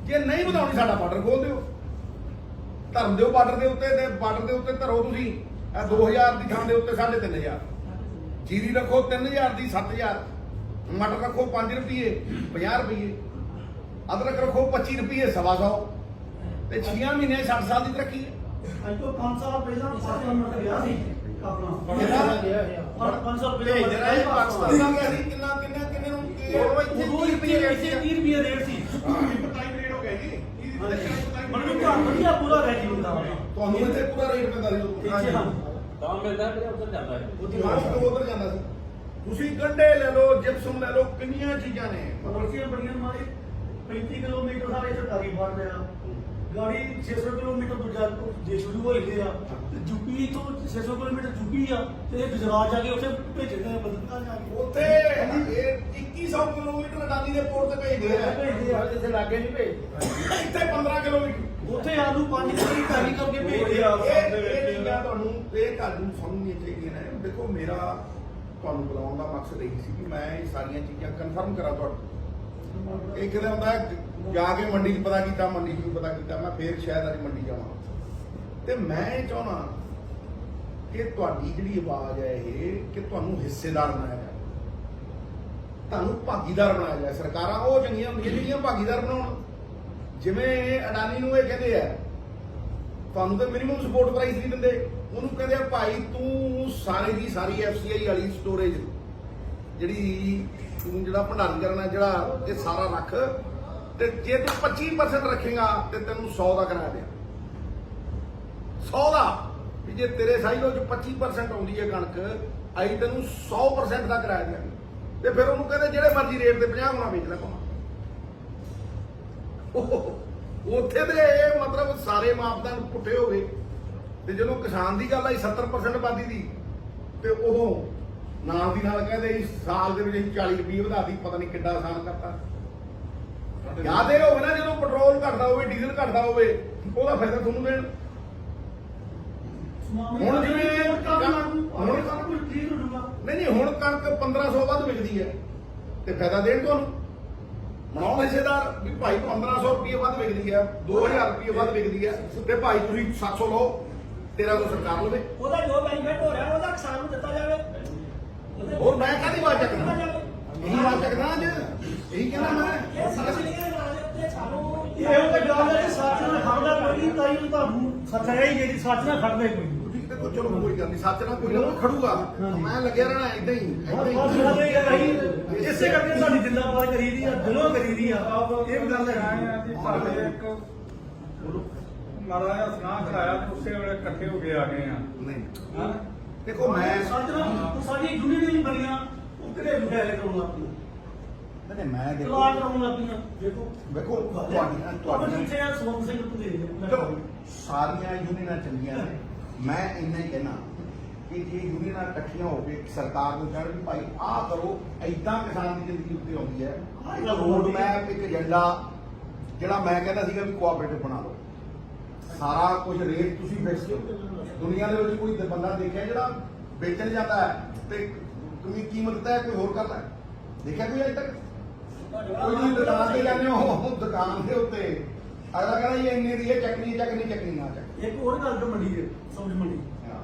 ਜੇ ਨਹੀਂ ਵਧਾਉਣੀ, ਸਾਡਾ ਬਾਰਡਰ ਖੋਲ ਦਿਓ, ਧਰਮ ਦਿਓ ਬਾਰਡਰ ਦੇ ਉੱਤੇ, ਤੇ ਬਾਰਡਰ ਦੇ ਉੱਤੇ ਧਰੋ ਤੁਸੀਂ 2000 ਦੀ ਥਾਂ ਦੇ ਉੱਤੇ 3500, ਜੀਰੀ ਰੱਖੋ 3000 ਦੀ 7000, ਮਟਰ ਰੱਖੋ 5 ਰੁਪਏ 50 ਰੁਪਏ, ਅਦਰਕ ਰੱਖੋ 25 ਰੁਪਏ 125, ਤੇ 6 ਮਹੀਨੇ 60 ਸਾਲ ਦੀ ਤਰੱਕੀ ਹੈ। ਅੱਜ ਤੋਂ 5 ਸਾਲ ਪਹਿਲਾਂ ਪਾਕਿਸਤਾਨ ਨੂੰ ਗਿਆ ਸੀ ਆਪਣਾ ਕਿੰਨਾ? ਔਰ 5 ਸਾਲ ਭੇਜ ਦੇਣਾ ਪਹਿਲਾਂ ਇਹ ਪਾਕਿਸਤਾਨ ਦਾ ਗਿਆ ਸੀ। ਕਿੰਨੇ ਨੂੰ ਉਹ ਇੱਥੇ 30 ਰੁਪਏ ਰੇਟ ਸੀ, 30 ਰੁਪਏ ਰੇਟ ਸੀ। ਰੇਟ ਹੋ ਗਿਆ ਜੀ। ਮੈਨੂੰ ਤਾਂ ਵਧੀਆ ਪੂਰਾ ਰੇਟ ਮਿਲਦਾ ਵਾ ਤੁਹਾਨੂੰ ਇੱਥੇ ਪੂਰਾ ਰੇਟ ਪੈਂਦਾ ਸੀ ਉਦੋਂ। ਇੱਥੇ ਹਾਂ ਤਾਂ ਮਿਲਦਾ ਫਿਰ ਉੱਧਰ ਜਾਂਦਾ ਹੈ। ਉਧਰ ਜਾਂਦਾ ਸੀ। ਤੁਸੀਂ ਗੰਢੇ ਲੈ ਲਓ, ਜਿਪਸਮ ਲੈ ਲਓ, ਕਿੰਨੀਆਂ ਚੀਜ਼ਾਂ ਨੇ। ਪਰਚੀਆਂ ਬੜੀਆਂ ਮਾਰੇ 35 ਕਿਲੋਮੀਟਰ ਸਾਰੇ ਸਰਕਾਰੀ ਬਾੜ ਲਿਆ, ਗਾੜੀ 600 ਕਿਲੋਮੀਟਰ ਦੂਜਾ ਜੇ ਸ਼ੁਰੂ ਹੋਈ ਗਿਆ, ਤੇ ਯੂਪੀ ਤੋਂ 600 ਕਿਲੋਮੀਟਰ ਯੂਪੀ ਆ, ਤੇ ਇਹ ਗੁਜਰਾਤ ਜਾ ਕੇ ਉੱਥੇ ਭੇਜਦੇ ਨੇ ਬਦਲਤਾ ਜਾ ਕੇ ਉੱਥੇ ਇਹ 2100 ਕਿਲੋਮੀਟਰ ਅਡਾਨੀ ਦੇ ਪੋਰਟ ਤੇ ਭੇਜਦੇ ਆ, ਜਿੱਥੇ ਲਾਗੇ ਨਹੀਂ ਭੇਜ ਇੱਥੇ 15 ਕਿਲੋਮੀਟਰ। ਉੱਥੇ ਆਲੂ 5 ਕਿਲੋਮੀਟਰ ਟੈਲੀ ਕਰਕੇ ਭੇਜਦੇ ਆ। ਇਹ ਚੀਜ਼ਾਂ ਤੁਹਾਨੂੰ ਸਮਝਣੀਆਂ ਚਾਹੀਦੀਆਂ ਨੇ। ਦੇਖੋ, ਮੇਰਾ ਤੁਹਾਨੂੰ ਬੁਲਾਉਣ ਦਾ ਮਕਸਦ ਇਹ ਸੀ ਕਿ ਮੈਂ ਇਹ ਸਾਰੀਆਂ ਚੀਜ਼ਾਂ ਕਨਫਰਮ ਕਰਾਂ ਤੁਹਾਡੇ। ਇੱਕ ਦਿਨ ਹੁੰਦਾ ਜਾ ਕੇ ਮੰਡੀ 'ਚ ਪਤਾ ਕੀਤਾ, ਮੰਡੀ 'ਚ ਪਤਾ ਕੀਤਾ, ਮੈਂ ਫੇਰ ਸ਼ਾਇਦ ਅੱਜ ਮੰਡੀ ਜਾਵਾਂ। ਤੇ ਮੈਂ ਇਹ ਚਾਹੁੰਦਾ ਕਿ ਤੁਹਾਡੀ ਜਿਹੜੀ ਆਵਾਜ਼ ਹੈ ਇਹ, ਕਿ ਤੁਹਾਨੂੰ ਹਿੱਸੇਦਾਰ ਬਣਾਇਆ ਜਾਏ, ਤੁਹਾਨੂੰ ਭਾਗੀਦਾਰ ਬਣਾਇਆ ਜਾਏ। ਸਰਕਾਰਾਂ ਉਹ ਚੰਗੀਆਂ ਹੁੰਦੀਆਂ ਜਿਹੜੀਆਂ ਭਾਗੀਦਾਰ ਬਣਾਉਣ। ਜਿਵੇਂ ਅਡਾਨੀ ਨੂੰ ਇਹ ਕਹਿੰਦੇ ਆ ਤੁਹਾਨੂੰ ਤੇ ਮਿਨੀਮਮ ਸਪੋਰਟ ਪ੍ਰਾਈਸ ਨਹੀਂ ਦਿੰਦੇ, ਉਹਨੂੰ ਕਹਿੰਦੇ ਆ ਭਾਈ ਤੂੰ ਸਾਰੇ ਦੀ ਸਾਰੀ FCI ਵਾਲੀ ਸਟੋਰੇਜ ਜਿਹੜੀ ਤੂੰ ਜਿਹੜਾ ਭੰਡਾਰੀਕਰਨ ਹੈ ਜਿਹੜਾ ਇਹ ਸਾਰਾ ਰੱਖ, ਤੇ ਜੇ ਤੂੰ 25% ਰੱਖੇਗਾ ਤੇ ਤੈਨੂੰ 100 ਦਾ ਕਰਾ ਦਿਆਂ। 100 ਦਾ ਵੀ ਜੇ ਤੇਰੇ ਸਾਈਲੋ ਚ 25% ਆਉਂਦੀ ਹੈ ਕਣਕ, ਆਈ ਤੈਨੂੰ 100% ਦਾ ਕਰਾ ਦਿਆਂ। ਤੇ ਫਿਰ ਉਹਨੂੰ ਕਹਿੰਦੇ ਜਿਹੜੇ ਮਰਜ਼ੀ ਰੇਟ ਤੇ 50 ਗੁਣਾ ਵੇਚ ਲੈ ਭਾਵੇਂ। ਉੱਥੇ ਦੇ ਇਹ ਮਤਲਬ ਸਾਰੇ ਮਾਪਦੰਡ ਪੁੱਠੇ ਹੋ ਗਏ। ਤੇ ਜਦੋਂ ਕਿਸਾਨ ਦੀ ਗੱਲ ਆਈ 70% ਆਬਾਦੀ ਦੀ, ਤੇ ਉਦੋਂ ਨਾਲ ਦੀ ਨਾਲ ਕਹਿੰਦੇ ਸਾਲ ਦੇ ਵਿੱਚ ਅਸੀਂ 40 ਰੁਪਏ ਵਧਾਤੀ, ਪਤਾ ਨਹੀਂ ਕਿੱਡਾ ਆਸਾਨ ਕਰਤਾ। ਯਾਦ ਇਹ ਹੋਵੇ ਨਾ, ਜਦੋਂ ਪੈਟਰੋਲ ਘਟਦਾ ਹੋਵੇ, ਡੀਜ਼ਲ ਘਟਦਾ ਹੋਵੇ, ਉਹਦਾ ਫਾਇਦਾ ਤੁਹਾਨੂੰ ਦੇਣ। ਹੁਣ ਜਿਵੇਂ ਨਹੀਂ ਹੁਣ ਕਣਕ 1500 ਵੱਧ ਵਿਕਦੀ ਹੈ, ਤੇ ਫਾਇਦਾ ਦੇਣ ਤੁਹਾਨੂੰ। ਮਨਾਉਣ ਹਿੱਸੇਦਾਰ ਵੀ ਭਾਈ 1500 ਰੁਪਏ ਵੱਧ ਵਿਕਦੀ ਹੈ, 2000 ਰੁਪਏ ਵੱਧ ਵਿਕਦੀ ਹੈ, ਤੇ ਭਾਈ ਤੁਸੀਂ 700 ਲਓ, 1300 ਸਰਕਾਰ ਲਵੇ। ਉਹਦਾ ਜੋ ਬੈਨੀਫਿਟ ਹੋ ਰਿਹਾ ਉਹਦਾ ਕਿਸਾਨ ਨੂੰ ਦਿੱਤਾ ਜਾਵੇ। ਹੋਰ ਮੈਂ ਕਾਹਦੀ ਆਵਾਜ਼ ਚੱਕਦਾ? ਇਹੀ ਆਵਾਜ਼ ਚੱਕਦਾ ਅੱਜ, ਇਹੀ ਕਹਿਣਾ ਮੈਂ। ਇਹ ਸੱਚ ਨਹੀਂ ਹੈ ਨਾਲ ਉੱਤੇ ਸਾਨੂੰ ਇਹੋ ਤਾਂ ਗੱਲ ਹੈ ਕਿ ਸੱਚ ਨਾਲ ਖੜਦਾ ਕੋਈ ਨਹੀਂ, ਤਾਂ ਹੀ ਤੁਹਾਨੂੰ ਸੱਚ ਹੈ ਹੀ ਜਿਹੜੀ ਸੱਚ ਨਾਲ ਖੜਦੇ ਕੋਈ ਨਹੀਂ। ਠੀਕ, ਦੇਖੋ ਚਲੋ ਕੋਈ ਗੱਲ ਨਹੀਂ, ਸੱਚ ਨਾਲ ਕੋਈ ਨਾ ਖੜੂਗਾ, ਮੈਂ ਲੱਗਿਆ ਰਹਿਣਾ ਏਦਾਂ ਹੀ। ਇਸੇ ਕਰਕੇ ਸਾਡੀ ਜਿੰਦਾਬਾਦ ਕਰੀ ਦੀ ਆ, ਦਿਲੋਂ ਕਰੀ ਦੀ ਆ। ਇਹ ਵੀ ਗੱਲ ਹੈ ਮਹਾਰਾਜ ਸੁਨਾਹ ਕਰਾਇਆ ਤੇ ਉਸੇ ਵੇਲੇ ਇਕੱਠੇ ਹੋ ਕੇ ਆ ਗਏ ਆ। ਨਹੀਂ ਦੇਖੋ ਮੈਂ ਸੱਚ ਨਾਲ ਸਾਡੀ ਯੂਨੀਅਨ ਨਹੀਂ ਬਣੀਆਂ, ਉਹ ਘਰੇਲੂ ਫੈਸਲੇ ਕਰਾਉਣ ਲੱਗ ਪਈਆਂ ਨਹੀਂ ਮੈਂ ਦੇਖੋ ਤਲਾਕ ਕਰਾਉਣ ਲੱਗ ਪਈਆਂ ਦੇਖੋ ਵੇਖੋ ਤੁਹਾਡੀਆਂ ਤੁਹਾਡੀਆਂ ਜਿੱਥੇ ਆ ਸਵੰਗ ਸਿੰਘ ਨੂੰ ਦੇ ਚਲੋ ਸਾਰੀਆਂ ਯੂਨੀਅਨਾਂ ਚੰਗੀਆਂ ਨੇ ਮੈਂ ਇੰਨਾ ਹੀ ਕਹਿਣਾ ਕਿ ਜੇ ਯੂਨੀਅਨਾਂ ਇਕੱਠੀਆਂ ਹੋ ਕੇ ਸਰਕਾਰ ਨੂੰ ਕਹਿਣ ਵੀ ਭਾਈ ਆਹ ਕਰੋ, ਐਦਾਂ ਕਿਸਾਨ ਦੀ ਜ਼ਿੰਦਗੀ ਉੱਤੇ ਆਉਂਦੀ ਹੈ ਰੋਡ ਮੈਪ ਇੱਕ ਏਜੰਡਾ ਜਿਹੜਾ ਮੈਂ ਕਹਿੰਦਾ ਸੀਗਾ ਵੀ ਕੋਆਪਰੇਟਿਵ ਬਣਾ ਲਓ, ਸਾਰਾ ਕੁਝ ਰੇਟ ਤੁਸੀਂ ਫਿਕਸ ਕਰੋ। ਦੁਨੀਆ ਦੇ ਵਿੱਚ ਕੋਈ ਬੰਦਾ ਦੇਖਿਆ ਜਿਹੜਾ ਵੇਚਣ ਜਾਂਦਾ ਹੈ ਤੇ ਤੁਸੀਂ ਕੀਮਤ ਤੈਅ ਕੋਈ ਹੋਰ ਕਰਦਾ ਹੈ? ਦੇਖਿਆ ਕੋਈ ਅਜੇ ਤੱਕ? ਕੋਈ ਤੁਸੀਂ ਦੁਕਾਨ ਤੇ ਜਾਂਦੇ ਹੋ, ਦੁਕਾਨ ਦੇ ਉੱਤੇ ਅਗਲਾ ਕਹਿੰਦਾ ਇਹ ਇੰਨੇ ਦੀ ਹੈ, ਚੱਕਣੀ ਨਾ ਚੱਕ। ਇੱਕ ਹੋਰ ਗੱਲ ਤਾਂ ਮੰਡੀ ਹੈ, ਸਬਜ਼ੀ ਮੰਡੀ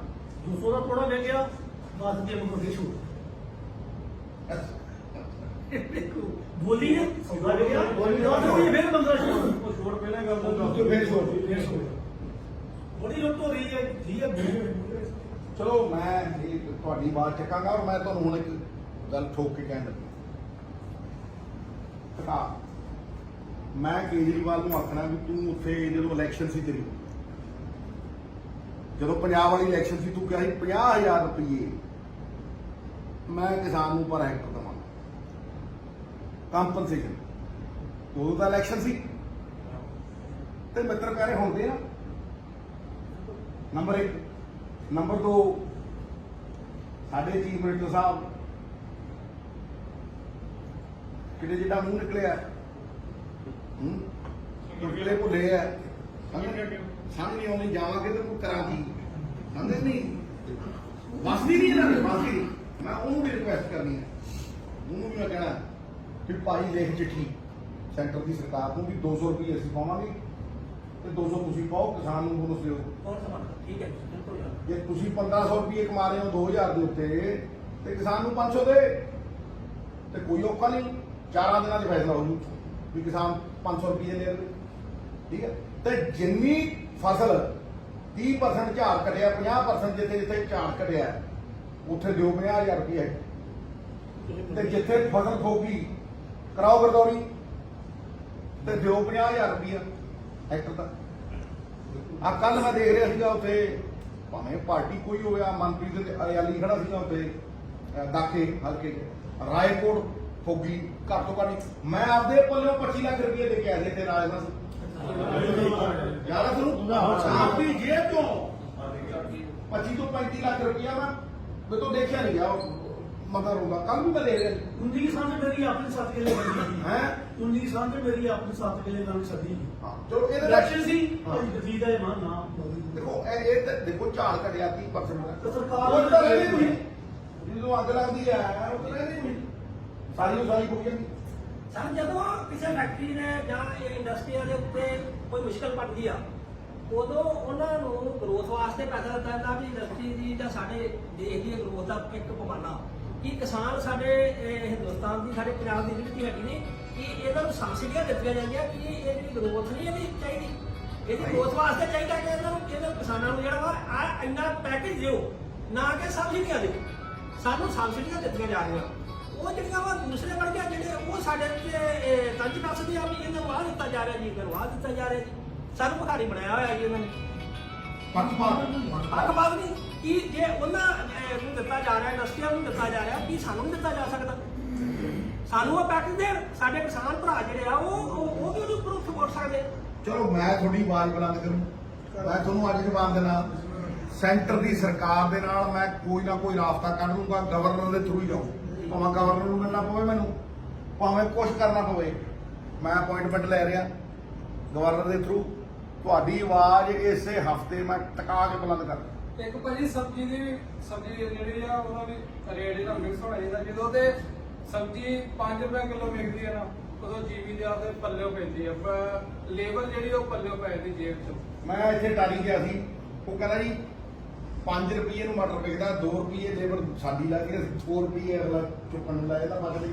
200 ਦਾ ਥੋੜਾ ਵੇ ਗਿਆ 10 ਰੁਪਏ ਨੂੰ ਫੇਰ ਛੋੜ ਬੋਲੀ ਹੈ ਸੌਦਾ ਵੇ ਗਿਆ ਬੋਲੀ ਫੇਰ 15 ਛੋੜ ਛੋੜ ਪਹਿਲਾਂ ਗੱਲ ਫਿਰ ਛੋੜ। ਬੜੀ ਲੁੱਟ ਹੋ ਰਹੀ ਹੈ ਠੀਕ ਹੈ ਚਲੋ ਮੈਂ ਇਹ ਤੁਹਾਡੀ ਬਾਤ ਚੱਕਾਂਗਾ ਔਰ ਮੈਂ ਤੁਹਾਨੂੰ ਹੁਣ ਇੱਕ ਗੱਲ ਠੋਕ ਕੇ ਕਹਿਣ ਲੱਗਾ। ਮੈਂ ਕੇਜਰੀਵਾਲ ਨੂੰ ਆਖਣਾ ਵੀ ਤੂੰ ਉੱਥੇ ਜਦੋਂ ਇਲੈਕਸ਼ਨ ਸੀ ਤੇਰੀ, ਜਦੋਂ ਪੰਜਾਬ ਵਾਲੀ ਇਲੈਕਸ਼ਨ ਸੀ, ਤੂੰ ਕਿਹਾ ਸੀ 50,000 ਰੁਪਏ ਮੈਂ ਕਿਸਾਨ ਨੂੰ ਪਰ ਹੈਕਟਰ ਦੇਵਾਂਗਾ ਕੰਪਨਸੇਸ਼ਨ। ਉਦੋਂ ਤਾਂ ਇਲੈਕਸ਼ਨ ਸੀ ਤੇ ਮਿੱਤਰ ਕਹਿ ਰਹੇ ਹੁੰਦੇ ਆ। ਨੰਬਰ 1 ਨੰਬਰ 2 ਸਾਡੇ ਚੀਫ ਮਿਨਿਸਟਰ ਸਾਹਿਬ ਕਿਤੇ ਜਿੱਡਾ ਮੂੰਹ ਨਿਕਲਿਆ ਟੁੱਟਲੇ ਭੁੱਲੇ ਆ, ਸਮਝ ਨਹੀਂ ਆਉਂਦੀ ਜਾਵਾਂਗੇ ਤੇ ਕੋਈ ਕਰਾਂ ਕੀ, ਸਮਝ ਨਹੀਂ ਵਸਦੀ ਨਹੀਂ ਇਹਨਾਂ ਦੇ ਵਸਦੀ। ਮੈਂ ਉਹਨੂੰ ਵੀ ਰਿਕੁਐਸਟ ਕਰਨੀ ਹੈ, ਉਹਨੂੰ ਵੀ ਮੈਂ ਕਹਿਣਾ ਕਿ ਭਾਈ ਲਿਖ ਚਿੱਠੀ ਸੈਂਟਰ ਦੀ ਸਰਕਾਰ ਨੂੰ ਵੀ 200 ਰੁਪਏ ਅਸੀਂ ਪਾਵਾਂਗੇ ਤੇ 200 ਤੁਸੀਂ ਪਾਓ, ਕਿਸਾਨ ਨੂੰ ਬੋਨਸ ਦਿਓ। ਠੀਕ ਹੈ ਬਿਲਕੁਲ ਜੇ ਤੁਸੀਂ 1500 ਰੁਪਏ ਕਮਾ ਰਹੇ ਹੋ 2000 ਦੇ ਉੱਤੇ ਤੇ ਕਿਸਾਨ ਨੂੰ 500 ਦੇ ਤੇ ਕੋਈ ਔਖਾ ਨਹੀਂ, 4 ਦਿਨਾਂ 'ਚ ਫੈਸਲਾ ਹੋ ਜੂ ਵੀ ਕਿਸਾਨ 500 ਰੁਪਏ ਲੈ ਲਵੇ। ਠੀਕ ਹੈ, ਤੇ ਜਿੰਨੀ ਫਸਲ 30% ਝਾੜ ਘਟਿਆ, 50% ਜਿੱਥੇ ਝਾੜ ਘਟਿਆ ਉੱਥੇ ਦਿਓ 50,000 ਰੁਪਏ ਤੇ ਜਿੱਥੇ ਫਸਲ ਠੋਕੀ ਕਰਾਓ ਗਰਦੌਰੀ ਤੇ ਦਿਓ 50,000 ਰੁਪਏ ਹੈਕਟਰ ਦਾ। ਆ ਕੱਲ ਮੈਂ ਦੇਖ ਰਿਹਾ ਸੀਗਾ ਉੱਥੇ ਭਾਵੇਂ ਪਾਰਟੀ ਕੋਈ ਹੋਇਆ, ਮਨਪ੍ਰੀਤ ਅਰਿਆਲੀ ਖੜਾ ਸੀਗਾ ਉੱਥੇ ਦਾਖੇ ਹਲਕੇ ਰਾਏਕੋਟ ਫੋਗੀ ਘੱਟ ਤੋਂ ਘੱਟ ਮੈਂ ਆਪਦੇ ਪੱਲਿਓਂ 25 ਲੱਖ ਰੁਪਏ ਦੇ ਕੇ ਆਇਆ ਸੀ ਤੇ ਰਾਜਨਾਥ ਯਾਰ ਤੁਹਾਨੂੰ ਆਪਦੀ ਜੇਬ ਤੋਂ 25 ਤੋਂ 35 ਲੱਖ ਰੁਪਇਆ ਮੈਂ ਤੋਂ ਦੇਖਿਆ ਨਹੀਂ ਗਿਆ ਮਗਰ ਹੋਗਾ। ਕੱਲ ਵੀ ਮੈਂ ਦੇਖ ਰਿਹਾ 19 ਸਾਲ ਮੇਰੀ ਆਪਣੀ 7 ਕਿਲੇ ਬਣੀ ਹੈ 19 ਸਾਲ ਮੇਰੀ ਆਪਣੀ 7 ਕਿਲੇ ਨਾਲ ਛੱਡੀ ਚਲੋ ਇਹਦੇ ਇਲੈਕਸ਼ਨ ਸੀ ਜਦੀਦ ਹੈ ਮਾਂ ਨਾ ਦੇਖੋ ਇਹ ਤਾਂ ਦੇਖੋ ਝਾੜ ਘਟਿਆ 30% ਤੇ ਸਰਕਾਰ ਉਹ ਤਾਂ ਰਹਿੰਦੀ ਨਹੀਂ, ਜਦੋਂ ਅੱਗ ਲੱਗਦੀ ਹੈ ਉਹ ਤਾਂ ਰਹਿੰਦੀ ਨਹੀਂ, ਸਾਰੀ ਨੂੰ ਸਾਰੀ ਕੋਈ ਜਾਂਦੀ। ਸਰ ਜਦੋਂ ਕਿਸੇ ਫੈਕਟਰੀ ਨੇ ਜਾਂ ਇੰਡਸਟਰੀਆਂ ਦੇ ਉੱਤੇ ਕੋਈ ਮੁਸ਼ਕਲ ਬਣਦੀ ਆ ਉਦੋਂ ਉਹਨਾਂ ਨੂੰ ਗਰੋਥ ਵਾਸਤੇ ਪੈਸਾ ਦਿੱਤਾ ਜਾਂਦਾ ਵੀ ਇੰਡਸਟਰੀ ਦੀ ਜਾਂ ਸਾਡੇ ਦੇਸ਼ ਦੀ ਗਰੋਥ ਦਾ ਇੱਕ ਪਵਾਨਾ ਕਿ ਕਿਸਾਨ ਸਾਡੇ ਹਿੰਦੁਸਤਾਨ ਦੀ ਸਾਡੇ ਪੰਜਾਬ ਦੀ ਜਿਹੜੀ ਹੈਗੀ ਨੇ ਕਿ ਇਹਨਾਂ ਨੂੰ ਸਬਸਿਡੀਆਂ ਦਿੱਤੀਆਂ ਜਾਂਦੀਆਂ ਕਿ ਇਹ ਜਿਹੜੀ ਗਰੋਥ ਨਹੀਂ ਇਹਦੀ ਚਾਹੀਦੀ, ਇਹਦੀ ਗਰੋਥ ਵਾਸਤੇ ਚਾਹੀਦਾ ਕਿ ਇਹਨਾਂ ਕਿਸਾਨਾਂ ਨੂੰ ਜਿਹੜਾ ਵਾ ਆ ਇੰਨਾ ਪੈਕੇਜ ਦਿਓ, ਨਾ ਕਿ ਸਬਸਿਡੀਆਂ ਦਿਓ। ਸਾਨੂੰ ਸਬਸਿਡੀਆਂ ਦਿੱਤੀਆਂ ਜਾ ਰਹੀਆਂ, ਉਹ ਜਿਹੜੀਆਂ ਵਾ ਦੂਸਰੇ ਵਰਗੇ ਜਿਹੜੇ ਉਹ ਸਾਡੇ ਤੇ ਤੰਜ ਦੱਸਦੇ ਆ ਵੀ ਇਹਨਾਂ ਨੂੰ ਆਹ ਦਿੱਤਾ ਜਾ ਰਿਹਾ ਜੀ, ਇਹਨਾਂ ਨੂੰ ਆਹ ਦਿੱਤਾ ਜਾ ਰਿਹਾ ਜੀ। ਸਾਨੂੰ ਭਿਖਾਰੀ ਬਣਾਇਆ ਹੋਇਆ ਜੀ ਉਹਨਾਂ ਨੇ। ਪੱਖਪਾਤ ਨਹੀਂ ਕਿ ਜੇ ਉਹਨਾਂ ਨੂੰ ਦਿੱਤਾ ਜਾ ਰਿਹਾ, ਇੰਡਸਟਰੀਆਂ ਨੂੰ ਦਿੱਤਾ ਜਾ ਰਿਹਾ, ਕੀ ਸਾਨੂੰ ਨਹੀਂ ਦਿੱਤਾ ਜਾ ਸਕਦਾ? ਸਾਨੂੰ ਉਹ ਪੈਕੇਜ ਦੇਣ, ਸਾਡੇ ਕਿਸਾਨ ਭਰਾ ਜਿਹੜੇ ਆ ਉਹ ਵੀ ਉਹਦੇ ਉੱਪਰ ਉੱਠ ਬੋਲ ਸਕਦੇ। ਚਲੋ ਮੈਂ ਤੁਹਾਡੀ ਆਵਾਜ਼ ਬੁਲੰਦ ਕਰੂੰ, ਮੈਂ ਤੁਹਾਨੂੰ ਅੱਜ ਜਵਾਬ ਦੇਣਾ, ਸੈਂਟਰ ਦੀ ਸਰਕਾਰ ਦੇ ਨਾਲ ਮੈਂ ਕੋਈ ਨਾ ਕੋਈ ਰਾਬਤਾ ਕਰ ਲੂੰਗਾ, ਗਵਰਨਰ ਦੇ ਥਰੂ ਹੀ ਜਾਊਂ, ਭਾਵੇਂ ਗਵਰਨਰ ਨੂੰ ਮਿਲਣਾ ਪਵੇ ਮੈਨੂੰ, ਭਾਵੇਂ ਕੁਛ ਕਰਨਾ ਪਵੇ, ਮੈਂ ਅਪਾਇੰਟਮੈਂਟ ਲੈ ਰਿਹਾ ਗਵਰਨਰ ਦੇ ਥਰੂ। ਤੁਹਾਡੀ ਆਵਾਜ਼ ਇਸੇ ਹਫਤੇ ਮੈਂ ਟਿਕਾ ਕੇ ਬੁਲੰਦ ਕਰ। ਇੱਕ ਭਾਜੀ ਸਬਜ਼ੀ ਜਿਹੜੀ ਆ ਉਹਨਾਂ ਦੀ ਰੇਟ ਇਹਦਾ ਮਿਕਸ ਹੋਣਾ ਚਾਹੀਦਾ। ਜਦੋਂ ਤੇ ਸਬਜ਼ੀ 5 ਰੁਪਏ ਕਿਲੋ ਵਿਕਦੀ ਹੈ ਨਾ ਉਦੋਂ ਜੀਵੀ ਦੇ ਆਪਦੇ ਪੱਲਿਓ ਪੈਂਦੀ ਆ, ਲੇਬਰ ਜਿਹੜੀ ਉਹ ਪੱਲਿਓ ਪੈ ਜਾਂਦੀ ਜੇਬ ਚੋਂ। ਮੈਂ ਇੱਥੇ ਟਾਲੀ ਗਿਆ ਸੀ, ਉਹ ਕਹਿੰਦਾ ਜੀ 5 ਰੁਪਏ ਨੂੰ ਮਟਰ ਵਿਕਦਾ, 2 ਰੁਪਏ ਲੇਬਰ ਸਾਡੀ ਲੱਗਦੀ ਹੈ, 2 ਰੁਪਏ ਅਗਲਾ ਚੁੱਕਣ ਨੂੰ ਲਾਇਆ ਤਾਂ ਮਤਲਬ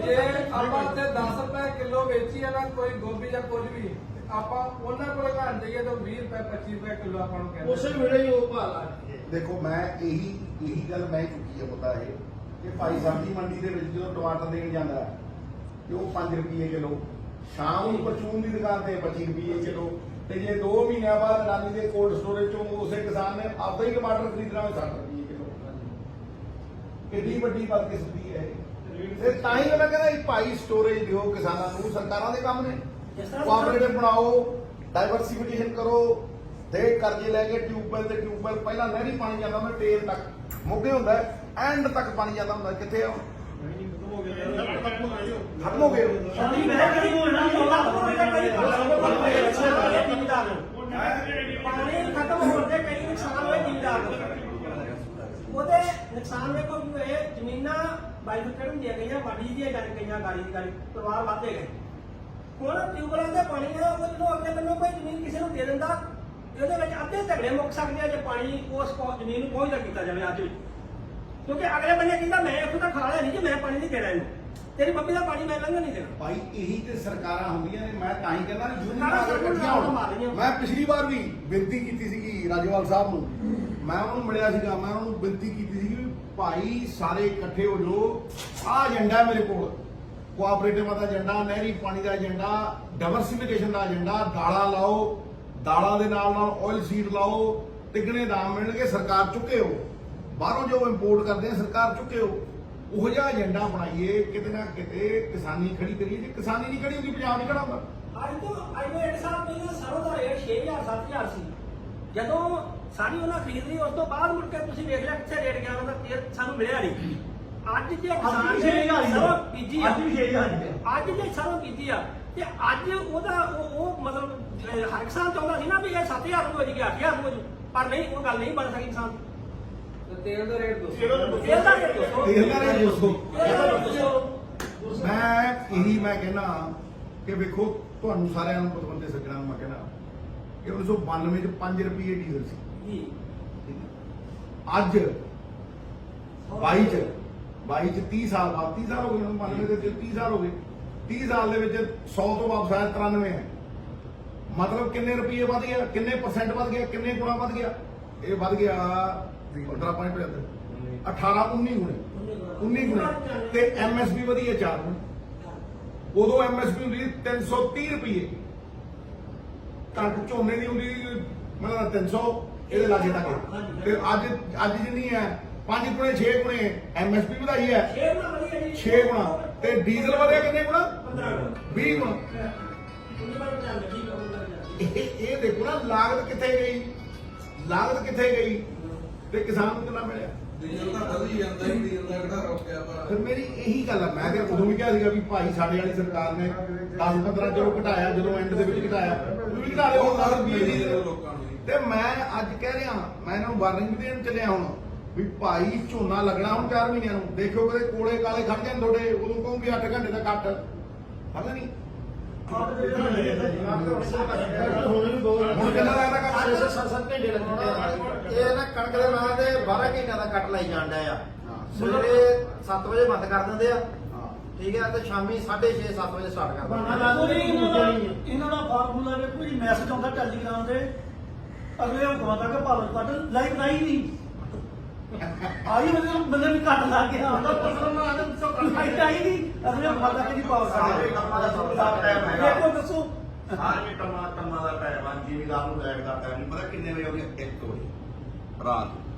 ਜੇ ਆਪਾਂ ਉੱਥੇ 10 ਰੁਪਏ ਕਿਲੋ ਵੇਚੀ ਆ ਨਾ ਕੋਈ ਗੋਭੀ ਜਾਂ ਕੁਝ ਵੀ, ਆਪਾਂ ਉਹਨਾਂ ਕੋਲ ਘਰ ਜਾਈਏ ਤਾਂ 20 ਰੁਪਏ 25 ਰੁਪਏ ਕਿਲੋ ਆਪਾਂ ਨੂੰ ਕਹਿੰਦੇ ਉਸੇ ਵੇਲੇ ਹੀ ਉਹ ਭਾਲਾ। ਦੇਖੋ ਮੈਂ ਇਹੀ ਗੱਲ ਮੈਂ ਚੁੱਕੀ ਹੈ ਮੁੱਦਾ ਇਹ ਕਿ ਭਾਈ ਸਬਜ਼ੀ ਮੰਡੀ ਦੇ ਵਿੱਚ ਜਦੋਂ ਟਮਾਟਰ ਦੇਣ ਜਾਂਦਾ ਹੈ ਤੇ ਉਹ 5 ਰੁਪਏ ਕਿਲੋ, ਸ਼ਾਮ ਨੂੰ ਪਰਚੂਨ ਦੀ ਦੁਕਾਨ ਤੇ 25 ਰੁਪਏ ਕਿਲੋ, ਤੇ ਜੇ 2 ਮਹੀਨਿਆਂ ਬਾਅਦ ਰਾਨੀ ਦੇ ਕੋਲਡ ਸਟੋਰੇਜ ਚੋਂ ਉਸੇ ਕਿਸਾਨ ਨੇ ਆਪਦਾ ਹੀ ਟਮਾਟਰ ਖਰੀਦਣਾ ਹੋਵੇ 60 ਰੁਪਏ ਕਿਲੋ। ਕਿੰਨੀ ਵੱਡੀ ਬਦਕਿਸਮਤੀ ਹੈ ਇਹ। ਤੇ ਤਾਂ ਹੀ ਉਹਨਾਂ ਕਹਿੰਦਾ ਇਹ ਭਾਈ ਸਟੋਰੇਜ ਦਿਓ ਕਿਸਾਨਾਂ ਨੂੰ, ਸਰਕਾਰਾਂ ਦੇ ਕੰਮ ਨੇ। ਜਿਸ ਤਰ੍ਹਾਂ ਕੋਆਪਰੇਟਿਵ ਬਣਾਓ, ਡਾਈਵਰਸਿਫਿਕੇਸ਼ਨ ਕਰੋ, ਤੇ ਕਰਜ਼ੇ ਲੈ ਕੇ ਟਿਊਬਵੈਲ ਤੇ ਟਿਊਬਵੈਲ ਪਹਿਲਾਂ ਨਹਿਰੀ ਪਾਣੀ ਜਾਂਦਾ ਹੁੰਦਾ ਟੇਲ ਤੱਕ, ਮੋਗੇ ਹੁੰਦਾ ਐਂਡ ਤੱਕ ਪਾਣੀ ਜਾਂਦਾ ਹੁੰਦਾ, ਕਿੱਥੇ ਆ ਖਤਮ ਹੋ ਗਏ। ਸਾਡੀ ਮੈਂ ਕਰੀ ਹੋਣਾ ਪਾਣੀ ਖਤਮ ਹੋਣ ਦੇ ਕਈ ਨੁਕਸਾਨ ਹੋਏ ਜ਼ਿਮੀਂਦਾਰ ਨੂੰ। ਉਹਦੇ ਨੁਕਸਾਨ ਵੇਖੋ ਕੀ ਹੋਏ, ਜ਼ਮੀਨਾਂ ਬਾਈਫਰਕੇਟ ਹੁੰਦੀਆਂ ਗਈਆਂ, ਵਾਢੀ ਦੀਆਂ ਗੱਲ ਗਈਆਂ, ਗਾੜੀ ਦੀ ਗਾੜੀ, ਪਰਿਵਾਰ ਵੱਧਦੇ ਗਏ। ਹੁਣ ਟਿਊਬਵੈਲਾਂ ਦੇ ਪਾਣੀ ਹੈ, ਉਹ ਜਦੋਂ ਅੱਗੇ ਮੈਨੂੰ ਕੋਈ ਜ਼ਮੀਨ ਕਿਸੇ ਨੂੰ ਦੇ ਦਿੰਦਾ, ਇਹਦੇ ਵਿੱਚ ਅੱਧੇ ਝਗੜੇ ਮੁੱਕ ਸਕਦੇ ਆ ਜੇ ਪਾਣੀ ਉਸ ਜ਼ਮੀਨ ਨੂੰ ਪਹੁੰਚਦਾ ਕੀਤਾ ਜਾਵੇ ਅੱਜ ਵੀ। ਕਿਉਂਕਿ ਅਗਲੇ ਬੰਦੇ ਕਹਿੰਦਾ ਮੈਂ ਇੱਥੋਂ ਤਾਂ ਖਾ ਲਿਆ ਨਹੀਂ, ਜੇ ਮੈਂ ਪਾਣੀ ਨਹੀਂ ਦੇਣਾ ਇਹਨੂੰ, ਤੇਰੀ ਮੰਮੀ ਦਾ ਪਾਣੀ ਮੈਂ ਲੰਘਣ ਨਹੀਂ ਦੇਣਾ। ਭਾਈ ਇਹੀ ਤੇ ਸਰਕਾਰਾਂ ਹੁੰਦੀਆਂ ਨੇ। ਮੈਂ ਤਾਂ ਹੀ ਕਹਿੰਦਾ ਨਾ ਸਰਕਾਰਾਂ ਯੂਨੀਅਨ ਮੈਂ ਪਿਛਲੀ ਵਾਰ ਵੀ ਬੇਨਤੀ ਕੀਤੀ ਸੀਗੀ ਰਾਜੋਵਾਲ ਸਾਹਿਬ ਨੂੰ, ਮੈਂ ਉਹਨੂੰ ਮਿਲਿਆ ਸੀਗਾ, ਮੈਂ ਉਹਨੂੰ ਬੇਨਤੀ ਕੀਤੀ ਸੀਗੀ ਵੀ ਭਾਈ ਸਾਰੇ ਇਕੱਠੇ ਹੋ ਜਾਓ, ਆਹ ਏਜੰਡਾ ਮੇਰੇ ਕੋਲ, ਕੋਆਪਰੇਟਿਵ ਦਾ ਏਜੰਡਾ, ਨਹਿਰੀ ਪਾਣੀ ਦਾ ਏਜੰਡਾ, ਡਾਈਵਰਸਿਫਿਕੇਸ਼ਨ ਦਾ ਏਜੰਡਾ, ਦਾਲਾਂ ਲਾਓ, ਦਾਲਾਂ ਦੇ ਨਾਲ ਨਾਲ ਆਇਲ ਸੀਡ ਲਾਓ, ਤਿੱਗਣੇ ਦਾਮ ਮਿਲਣਗੇ, ਸਰਕਾਰ ਚੁੱਕੇ ਹੋ, ਬਾਹਰੋਂ ਜੋ ਇੰਪੋਰਟ ਕਰਦੇ ਆ ਸਰਕਾਰ ਚੁੱਕੇ ਹੋ, ਉਹ ਜਿਹਾ ਏਜੰਡਾ ਬਣਾਈਏ, ਕਿਤੇ ਨਾ ਕਿਤੇ ਕਿਸਾਨੀ ਖੜੀ ਕਰੀਏ। ਜੇ ਕਿਸਾਨੀ ਨਹੀਂ ਖੜੀ ਹੁੰਦੀ ਪੰਜਾਬ ਨਹੀਂ ਖੜਾ ਹੁੰਦਾ। ਅੱਜ ਤੋਂ 1 ਸਾਲ ਪਹਿਲਾਂ ਸਰੋਂ ਦਾ ਰੇਟ 6000 7000 ਸੀ, ਜਦੋਂ ਸਾਡੀ ਉਹਨਾਂ ਖਰੀਦ ਲਈ, ਉਸ ਤੋਂ ਬਾਅਦ ਮੁੜ ਕੇ ਤੁਸੀਂ ਵੇਖ ਲਿਆ ਕਿੱਥੇ ਰੇਟ ਗਿਆ ਉਹਦਾ, ਤੇਲ ਸਾਨੂੰ ਮਿਲਿਆ ਨਹੀਂ। ਅੱਜ ਜੇ ਕਿਸਾਨ ਨੇ ਸਰੋਂ ਬੀਜੀ ਆ, ਅੱਜ ਜੇ ਸਰੋਂ ਬੀਜੀ ਆ, ਤੇ ਅੱਜ ਉਹਦਾ ਉਹ ਮਤਲਬ ਹਰ ਕਿਸਾਨ ਚਾਹੁੰਦਾ ਸੀ ਨਾ ਵੀ ਇਹ 7000 ਨੂੰ ਹੋ ਜੀ 8000 ਨੂੰ ਹੋ ਜੀ, ਪਰ ਨਹੀਂ, ਉਹ ਗੱਲ ਨਹੀਂ ਬਣ ਸਕੀ ਕਿਸਾਨ ਦੀ। ਤੇਲ ਦਾ ਰੇਟ ਤੇਲ ਦਾ ਰੇਟ ਦੱਸੋ। ਤੇਲ ਦਾ ਰੇਟ ਦੱਸੋ। ਤੇਲ ਦਾ ਰੇਟ ਦੱਸੋ। ਮੈਂ ਕਹਿੰਦਾ ਕਿ ਵੇਖੋ ਤੁਹਾਨੂੰ ਸਾਰਿਆਂ ਨੂੰ ਪਤਵੰਤੇ ਸੱਜਣਾ ਨੂੰ ਮੈਂ ਕਹਿੰਦਾ ਕਿ 1992 ਚ 5 ਰੁਪਏ ਡੀਜ਼ਲ ਸੀ, ਜੀ ਅੱਜ 22 ਚ 30 ਸਾਲ ਬਾਅਦ, 30 ਸਾਲ ਹੋ ਗਏ, 92 ਦੇ 30 ਸਾਲ ਹੋ ਗਏ, 30 ਸਾਲ ਦੇ ਵਿੱਚ 100 ਤੋਂ ਵਾਪਸ ਆਇਆ 93 ਹੈ। ਮਤਲਬ ਕਿੰਨੇ ਰੁਪਏ ਵੱਧ ਗਿਆ, ਕਿੰਨੇ ਪਰਸੈਂਟ ਵੱਧ ਗਿਆ, ਕਿੰਨੇ ਗੁਣਾ ਵੱਧ ਗਿਆ? ਇਹ ਵੱਧ ਗਿਆ 15.75, 18 19 ਗੁਣੇ ਤੇ ਐਮਐਸਪੀ ਵਧੀ ਹੈ 4 ਗੁਣੇ। ਉਦੋਂ ਐਮਐਸਪੀ ਹੁੰਦੀ ਸੀ 330 ਰੁਪਏ, ਕਣਕ ਝੋਨੇ ਦੀ ਹੁੰਦੀ ਮਤਲਬ 300, ਇਹਦੇ ਲਾਗੇ ਤੱਕ। ਤੇ ਅੱਜ ਜਿੰਨੀ ਹੈ 5 ਗੁਣੇ 6 ਗੁਣੇ ਐਮਐਸਪੀ ਵਧਾਈ ਹੈ, 6 ਗੁਣਾ ਵਧੀਆ ਜੀ, 6 ਗੁਣਾ। ਤੇ ਡੀਜ਼ਲ ਵਧਿਆ ਕਿੰਨੇ ਗੁਣਾ? 15 ਗੁਣਾ, 20 ਗੁਣਾ। 1995 ਠੀਕ ਹੈ। ਇਹ ਦੇਖੋ ਨਾ ਲਾਗਤ ਕਿੱਥੇ ਗਈ, ਲਾਗਤ ਕਿੱਥੇ ਗਈ ਤੇ ਕਿਸਾਨ ਨੂੰ ਕਿੰਨਾ ਮਿਲਿਆ? ਡੀਜ਼ਲ ਦਾ ਵਧੀ ਜਾਂਦਾ ਹੀ, ਡੀਜ਼ਲ ਦਾ ਕਿਹੜਾ ਰੋਕਿਆ ਵਾ। ਫਿਰ ਮੇਰੀ ਇਹੀ ਗੱਲ ਆ, ਮੈਂ ਤੇ ਉਦੋਂ ਵੀ ਕਿਹਾ ਸੀਗਾ ਵੀ ਭਾਈ ਸਾਡੇ ਵਾਲੀ ਸਰਕਾਰ ਨੇ 10-15 ਚਲੋ ਘਟਾਇਆ, ਜਦੋਂ ਐਂਡ ਦੇ ਵਿੱਚ ਘਟਾਇਆ ਉਹ ਵੀ ਘਟਾ ਲਿਆ, ਹੁਣ 10 ਰੁਪਏ ਦੀ ਲੋਕਾਂ ਨੂੰ ਤੇ ਮੈਂ ਅੱਜ ਕਹਿ ਰਿਹਾ, ਮੈਂ ਇਹਨਾਂ ਨੂੰ ਵਾਰਨਿੰਗ ਵੀ ਦੇਣ ਚੱਲਿਆ ਹੁਣ ਵੀ ਭਾਈ ਝੋਨਾ ਲੱਗਣਾ ਹੁਣ 4 ਮਹੀਨਿਆਂ ਨੂੰ, ਦੇਖਿਓ ਕਦੇ ਕੋਲੇ ਕਾਲੇ ਖੜ ਜਾਣ ਤੁਹਾਡੇ, ਉਦੋਂ ਕਹੂੰਗੇ 8 ਘੰਟੇ ਦਾ ਕੱਟ, ਪਤਾ ਨਹੀਂ ਹੁਣ ਕਿੰਨਾ ਲੱਗਦਾ ਕੰਮ? 7 ਘੰਟੇ ਲੱਗਣੇ ਆ। ਇਹ ਨਾ ਕਣਕ ਦੇ ਨਾਂ ਤੇ 12 ਘੰਟਿਆਂ ਦਾ ਕੱਟ ਲਾਈ ਜਾਂਦਾ ਆ। ਸਵੇਰੇ 7 ਵਜੇ ਬੰਦ ਕਰ ਦਿੰਦੇ ਆ, ਠੀਕ ਹੈ, ਤੇ ਸ਼ਾਮੀ 6:30 7 ਵਜੇ ਸਟਾਰਟ ਕਰ ਦਿੰਦੇ। ਇਹਨਾਂ ਦਾ ਫਾਰਮੂਲਾ ਨੇ ਕੋਈ ਮੈਸੇਜ ਆਉਂਦਾ ਟੈਲੀਗ੍ਰਾਮ ਤੇ, ਅਗਲੇ ਹੁਕਮਾਂ ਤੱਕ ਭਾਰਤ ਕੱਟ ਲਾਈਕ ਨਹੀਂ ਨਹੀਂ ਆਈ ਬੰਦੇ ਵੀ ਕੱਟ ਲਾ ਗਿਆ, ਲਾਈਕ ਆਈ ਨਹੀਂ, ਅਗਲੇ ਹੁਕਮਾਂ ਤੱਕ ਦੀ ਪਾਵਰ ਦੇਖੋ ਦੱਸੋ। ਸਾਰੇ ਕੰਮਾਂ ਦਾ ਟਾਈਮ ਆ, ਜ਼ਿਮੀਦਾਰ ਨੂੰ ਲੈਟ ਦਾ ਟਾਈਮ ਨਹੀਂ ਪਤਾ ਕਿੰਨੇ ਵਜੇ ਆਉਂਦੇ, 1 ਵਜੇ ਰਾਤ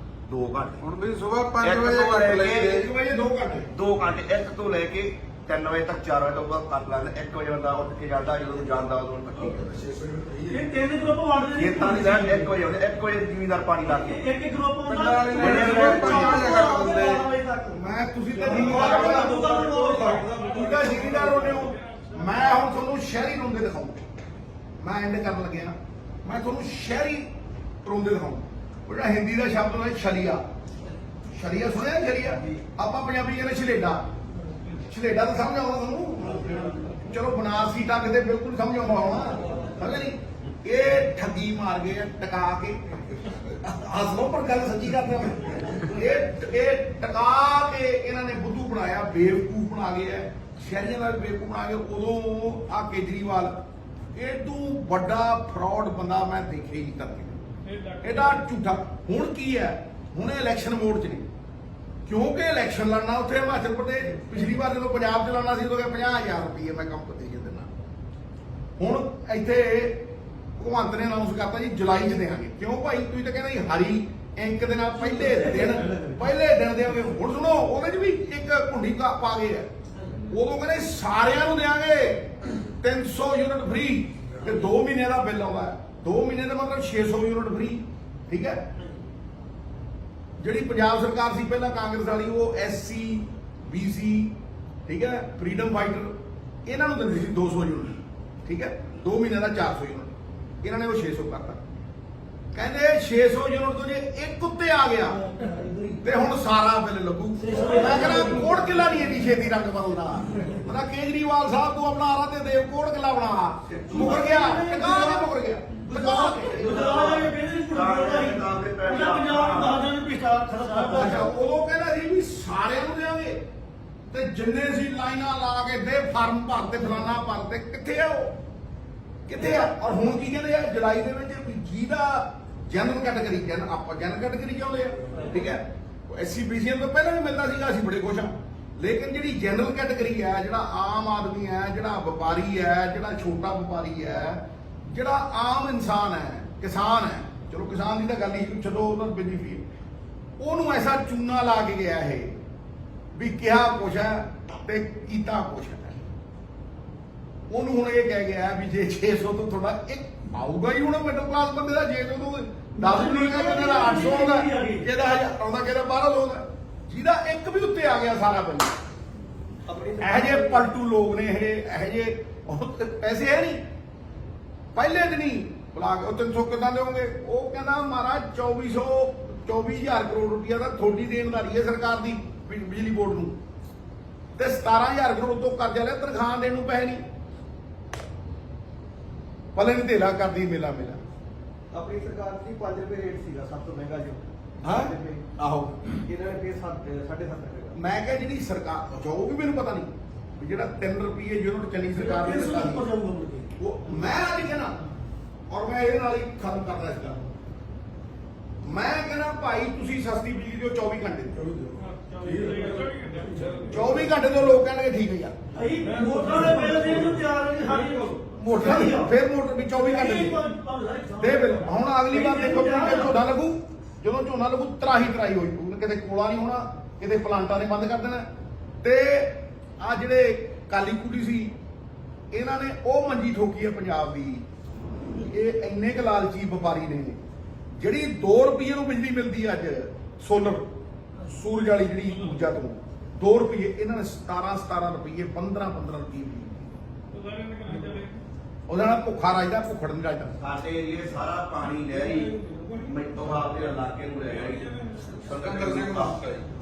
2 ਘੰਟੇ। ਹੁਣ ਵੀ ਸਵੇਰ 5 ਵਜੇ ਕੱਟ ਲਈਏ, 1 ਵਜੇ 2 ਘੰਟੇ, 2 ਘੰਟੇ 1 ਤੋਂ ਲੈ ਕੇ 3 ਵਜੇ ਤੱਕ, 4 ਵਜੇ ਤੱਕ ਕੱਟ ਲੈਂਦਾ। 1 ਵਜੇ ਬੰਦਾ ਉੱਠ ਕੇ ਜਾਂਦਾ, ਜਦੋਂ ਜਾਂਦਾ ਉਦੋਂ ਕੱਟੀ ਇਹ 3 ਗਰੁੱਪ ਵੰਡ ਦੇ, ਇਹ ਤਾਂ ਨਹੀਂ ਲੈਣ 1 ਵਜੇ ਆਉਂਦੇ, 1 ਵਜੇ ਜ਼ਿਮੀਦਾਰ ਪਾਣੀ ਲਾ ਕੇ ਇੱਕ ਇੱਕ ਗਰੁੱਪ ਪਿੰਡਾਂ ਵਾਲੇ ਨੇ ਸਵੇਰ 5 ਵਜੇ ਕੱਟ ਦਿੰਦੇ। ਮੈਂ ਤੁਸੀਂ ਤਾਂ ਜ਼ਿਮੀਦਾਰ ਹੁੰਦੇ ਹੋ, ਮੈਂ ਹੁਣ ਤੁਹਾਨੂੰ ਸ਼ਹਿਰੀ ਰੋਂਦੇ ਦਿਖਾਉਂ। ਮੈਂ ਐਂਡ ਕਰਨ ਲੱਗਿਆ, ਮੈਂ ਤੁਹਾਨੂੰ ਸ਼ਹਿਰੀ ਰੋਂਦੇ ਦਿਖਾਉਂ। ਉਹ ਜਿਹੜਾ ਹਿੰਦੀ ਦਾ ਸ਼ਬਦ ਹੁੰਦਾ ਛਲੀਆ, ਛਲੀਆ ਸੁਣਿਆ? ਛਲੀਆ ਆਪਾਂ ਪੰਜਾਬੀ ਕਹਿੰਦੇ ਛਲੇਡਾ, ਛਲੇਡਾ ਤਾਂ ਸਮਝ ਆਉਂਦਾ ਤੁਹਾਨੂੰ? ਚਲੋ ਬਨਾਰਸੀ ਟੱਕ ਦੇ ਬਿਲਕੁਲ ਸਮਝ ਆਉਂਦਾ ਹੋਣਾ, ਸਮਝ ਨਹੀਂ? ਇਹ ਠੱਗੀ ਮਾਰ ਗਏ ਟਕਾ ਕੇ, ਹੱਸੋ ਪਰ ਗੱਲ ਸੱਚੀ ਕਰਦੇ ਆ। ਇਹ ਟਕਾ ਕੇ ਇਹਨਾਂ ਨੇ ਬੁੱਧੂ ਬਣਾਇਆ, ਬੇਵਕੂਫ ਬਣਾ ਗਏ ਐ, ਸ਼ਹਿਰੀਆਂ ਦਾ ਬੇਵਕੂਫ ਬਣਾ ਕੇ। ਉਦੋਂ ਆ ਕੇਜਰੀਵਾਲ ਇਹਦੂ ਵੱਡਾ ਫਰਾਡ ਬੰਦਾ ਮੈਂ ਦੇਖਿਆ ਹੀ ਨਹੀਂ ਕਰਕੇ, ਇਹਦਾ ਝੂਠਾ। ਹੁਣ ਕੀ ਹੈ, ਹੁਣ ਇਲੈਕਸ਼ਨ ਮੋਡ 'ਚ ਨਹੀਂ, ਕਿਉਂਕਿ ਇਲੈਕਸ਼ਨ ਲੜਨਾ ਉੱਥੇ ਹਿਮਾਚਲ ਪ੍ਰਦੇਸ਼। ਪਿਛਲੀ ਵਾਰ ਜਦੋਂ ਪੰਜਾਬ 'ਚ ਲੜਨਾ ਸੀ ਉਦੋਂ 50,000 ਰੁਪਏ ਮੈਂ ਕੰਪੀਟੀਸ਼ਨ ਦੇਣਾ। ਹੁਣ ਇੱਥੇ ਭਗਵੰਤ ਨੇ ਅਨਾਉਂਸ ਕਰਤਾ ਜੀ ਜੁਲਾਈ 'ਚ ਦੇਵਾਂਗੇ। ਕਿਉਂ ਭਾਈ? ਤੁਸੀਂ ਤਾਂ ਕਹਿੰਦੇ ਹਰੀ ਇੰਕ ਦੇ ਨਾਲ ਪਹਿਲੇ ਦਿਨ ਦੇਵਾਂਗੇ। ਹੁਣ ਸੁਣੋ, ਉਹਦੇ 'ਚ ਵੀ ਇੱਕ ਕੁੰਡੀ ਪਾ ਗਏ ਆ। ਉਦੋਂ ਕਹਿੰਦੇ ਸਾਰਿਆਂ ਨੂੰ ਦੇਵਾਂਗੇ 300 ਯੂਨਿਟ ਫ੍ਰੀ, ਤੇ 2 ਮਹੀਨੇ ਦਾ ਬਿੱਲ ਆਉਂਦਾ ਹੈ। 2 ਮਹੀਨੇ ਦਾ ਮਤਲਬ 600 ਯੂਨਿਟ ਫ੍ਰੀ। ਠੀਕ ਹੈ। ਜਿਹੜੀ ਪੰਜਾਬ ਸਰਕਾਰ ਸੀ ਪਹਿਲਾਂ ਕਾਂਗਰਸ ਵਾਲੀ, ਉਹ SC BC, ਠੀਕ ਹੈ, ਫਰੀडम ਫਾਈਟਰ, ਇਹਨਾਂ ਨੂੰ ਦਿੰਦੀ ਸੀ 200 ਯੂਨਿਟ। ਠੀਕ ਹੈ। 2 ਮਹੀਨੇ ਦਾ 400 ਯੂਨਿਟ, ਇਹਨਾਂ ਨੇ ਉਹ 600 ਕਰਤਾ। ਕਹਿੰਦੇ 600 ਯੂਨਿਟ ਤੋਂ ਜੇ ਇੱਕ ਉੱਤੇ ਆ ਗਿਆ ਤੇ ਹੁਣ ਸਾਰਾ ਬਿੱਲ ਲੱਗੂ। ਮੈਂ ਕਹਿੰਦਾ ਕੋੜ ਕਿਲਾ ਨਹੀਂ ਇੰਨੀ ਛੇਤੀ ਰੰਗ ਬਦਲਦਾ। ਮੈਂ ਕੇਜਰੀਵਾਲ ਸਾਹਿਬ ਤੂੰ ਆਪਣਾ ਆਰਾ ਤੇ ਦੇਵ ਕੋੜ ਕਿਲਾ ਬਣਾ। ਮੁਕਰ ਗਿਆ, ਟਿਕਾ ਕੇ ਮੁਕਰ ਗਿਆ, ਲਗਾ ਕੇ। ਉਹ ਕਹਿੰਦਾ ਸੀ ਵੀ ਸਾਰਿਆਂ ਨੂੰ ਦੇਵਾਂਗੇ, ਤੇ ਜਿੰਨੇ ਸੀ ਲਾਈਨਾਂ ਲਾ ਕੇ ਦੇ ਫਾਰਮ ਭਰਤੇ, ਫਲਾਨਾ ਭਰਤੇ, ਕਿੱਥੇ ਆ ਉਹ? ਕਿੱਥੇ ਆ? ਔਰ ਹੁਣ ਕੀ ਕਹਿੰਦੇ ਆ ਜੁਲਾਈ ਦੇ ਵਿੱਚ ਵੀ ਜਿਹਦਾ ਜਨਰਲ ਕੈਟਾਗਰੀ, ਆਪਾਂ ਜਨਰਲ ਕੈਟਾਗਰੀ ਚਾਹੁੰਦੇ ਆ। ਠੀਕ ਹੈ। SC BC ਤੋਂ ਪਹਿਲਾਂ ਵੀ ਮਿਲਦਾ ਸੀਗਾ, ਅਸੀਂ ਬੜੇ ਖੁਸ਼ ਹਾਂ। ਲੇਕਿਨ ਜਿਹੜੀ ਜਨਰਲ ਕੈਟਾਗਰੀ ਹੈ, ਜਿਹੜਾ ਆਮ ਆਦਮੀ ਹੈ, ਜਿਹੜਾ ਵਪਾਰੀ ਹੈ, ਜਿਹੜਾ ਛੋਟਾ ਵਪਾਰੀ ਹੈ, ਜਿਹੜਾ ਆਮ ਇਨਸਾਨ ਹੈ, ਕਿਸਾਨ ਹੈ, ਚਲੋ ਕਿਸਾਨ ਦੀ ਤਾਂ ਗੱਲ ਹੀ ਛੱਡੋ, ਉਹਨਾਂ ਨੂੰ ਬੈਨੀਫਿਟ, ਉਹਨੂੰ ਐਸਾ ਚੂਨਾ ਲਾ ਕੇ ਗਿਆ ਇਹ ਵੀ ਕਿਹਾ ਕੁਛ ਹੈ ਤੇ ਕੀਤਾ ਕੁਛ ਹੈ। ਉਹਨੂੰ ਹੁਣ ਇਹ ਕਹਿ ਗਿਆ ਵੀ ਜੇ 600 ਤੋਂ ਥੋੜਾ ਇੱਕ ਆਊਗਾ ਹੀ, ਹੁਣ ਮਿਡਲ ਕਲਾਸ ਬੰਦੇ ਦਾ ਜੇ ਤੋਂ 10 ਮਿਲੇਗਾ, ਕਿਹਦਾ ਦਾ 800 ਆਉਂਦਾ, ਕਿਹਦਾ 1000 ਆਉਂਦਾ, ਕਿਹਦਾ 1200 ਆਉਂਦਾ, ਜਿਹਦਾ ਇੱਕ ਵੀ ਉੱਤੇ ਆ ਗਿਆ ਸਾਰਾ ਬੰਦਾ। ਇਹੋ ਜਿਹੇ ਪਲਟੂ ਲੋਕ ਨੇ ਇਹੋ ਜਿਹੇ ਪੈਸੇ ਹੈ ਨਹੀਂ। ਪਹਿਲੇ ਦਿਨ ਹੀ ਬੁਲਾ ਕੇ 300 ਕਿੱਦਾਂ ਦੇਵੋਗੇ? ਉਹ ਕਹਿੰਦਾ ਮਹਾਰਾਜ 24,000 ਕਰੋੜ ਰੁਪਇਆ ਦਾ ਥੋੜੀ ਦੇਣਦਾਰੀ ਹੈ ਸਰਕਾਰ ਦੀ ਬਿਜਲੀ ਬੋਰਡ ਨੂੰ, ਤੇ 17,000 ਕਰੋੜ ਤੋਂ ਕਰਜ਼ਾ ਲਿਆ, ਤਨਖਾਹ ਦੇਣ ਨੂੰ ਪੈਸੇ ਨਹੀਂ। ਪਲੇ ਨਹੀਂ ਢੇਲਾ ਕਰਦੀ ਮੇਲਾ ਆਪਣੀ ਸਰਕਾਰ ਦੀ 5 ਰੁਪਏ ਰੇਟ ਸੀਗਾ, ਸਭ ਤੋਂ ਮਹਿੰਗਾ ਜੋ। ਹਾਂ ਆਹੋ, ਇਹਨਾਂ ਨੇ ਫਿਰ 7.5 ਰੁਪਏ। ਮੈਂ ਕਿਹਾ ਜਿਹੜੀ ਸਰਕਾਰ ਜੋ ਵੀ ਮੈਨੂੰ ਪਤਾ ਨਹੀਂ ਵੀ ਜਿਹੜਾ 3 ਰੁਪਏ ਯੂਨਿਟ ਚੱਲੀ ਸਰਕਾਰ ਨੇ ਦਿੱਤਾ ਸੀ, ਉਹ ਮੈਂ ਅੱਜ ਕਹਿਣਾ, ਔਰ ਮੈਂ ਇਹਦੇ ਨਾਲ ਹੀ ਖਤਮ ਕਰਦਾ ਸੀਗਾ। ਮੈਂ ਕਹਿੰਦਾ ਭਾਈ ਤੁਸੀਂ ਸਸਤੀ ਬਿਜਲੀ ਦਿਓ 24 ਘੰਟੇ ਦੀ। 24 ਘੰਟੇ ਤੋਂ ਲੋਕ ਕਹਿਣਗੇ ਠੀਕ ਹੈ ਯਾਰ, ਮੋਟਰਾਂ ਦੇ ਬਿੱਲ ਦੇਣ ਨੂੰ ਤਿਆਰ ਨਹੀਂ ਸਾਡੀ। ਮੋਟਰ ਦੀ ਫਿਰ ਮੋਟਰ ਵੀ 24 ਘੰਟੇ ਦੀ ਦੇ ਬਿੱਲ। ਹੁਣ ਅਗਲੀ ਵਾਰ ਦੇਖੋ ਝੋਨਾ ਲੱਗੂ, ਜਦੋਂ ਝੋਨਾ ਲੱਗੂ ਤਰਾਹੀ ਹੋਈ ਪਊ, ਕਿਤੇ ਕੋਲਾ ਨਹੀਂ ਹੋਣਾ, ਕਿਤੇ ਪਲਾਂਟਾਂ ਨੇ ਬੰਦ ਕਰ ਦੇਣਾ। ਤੇ ਆ ਜਿਹੜੇ ਕਾਲੀ ਕੁੜੀ ਸੀ, ਇਹਨਾਂ ਨੇ ਉਹ ਮੰਜੀ ਠੋਕੀ ਹੈ ਪੰਜਾਬ ਦੀ। ਇਹ ਇੰਨੇ ਕੁ ਲਾਲਚੀ ਵਪਾਰੀ ਨੇ, ਜਿਹੜੀ 2 ਰੁਪਏ ਨੂੰ ਬਿਜਲੀ ਮਿਲਦੀ ਅੱਜ ਸੋਲਰ ਸੂਰਜ ਵਾਲੀ ਜਿਹੜੀ ਊਰਜਾ ਤੋਂ 2 ਰੁਪਏ, ਇਹਨਾਂ ਨੇ 17 ਰੁਪਏ 15 ਰੁਪਏ ਉਹਦਾ ਨਾਲ ਭੁੱਖਾ ਰਾਜਦਾ, ਭੁੱਖੜ ਨਹੀਂ ਰਾਜਦਾ। ਸਾਡੇ ਏਰੀਏ ਸਾਰਾ ਪਾਣੀ ਨਹਿਰੀ ਮਿੱਟੋ ਆਪਦੇ ਇਲਾਕੇ ਨੂੰ ਲੈ ਗਈ।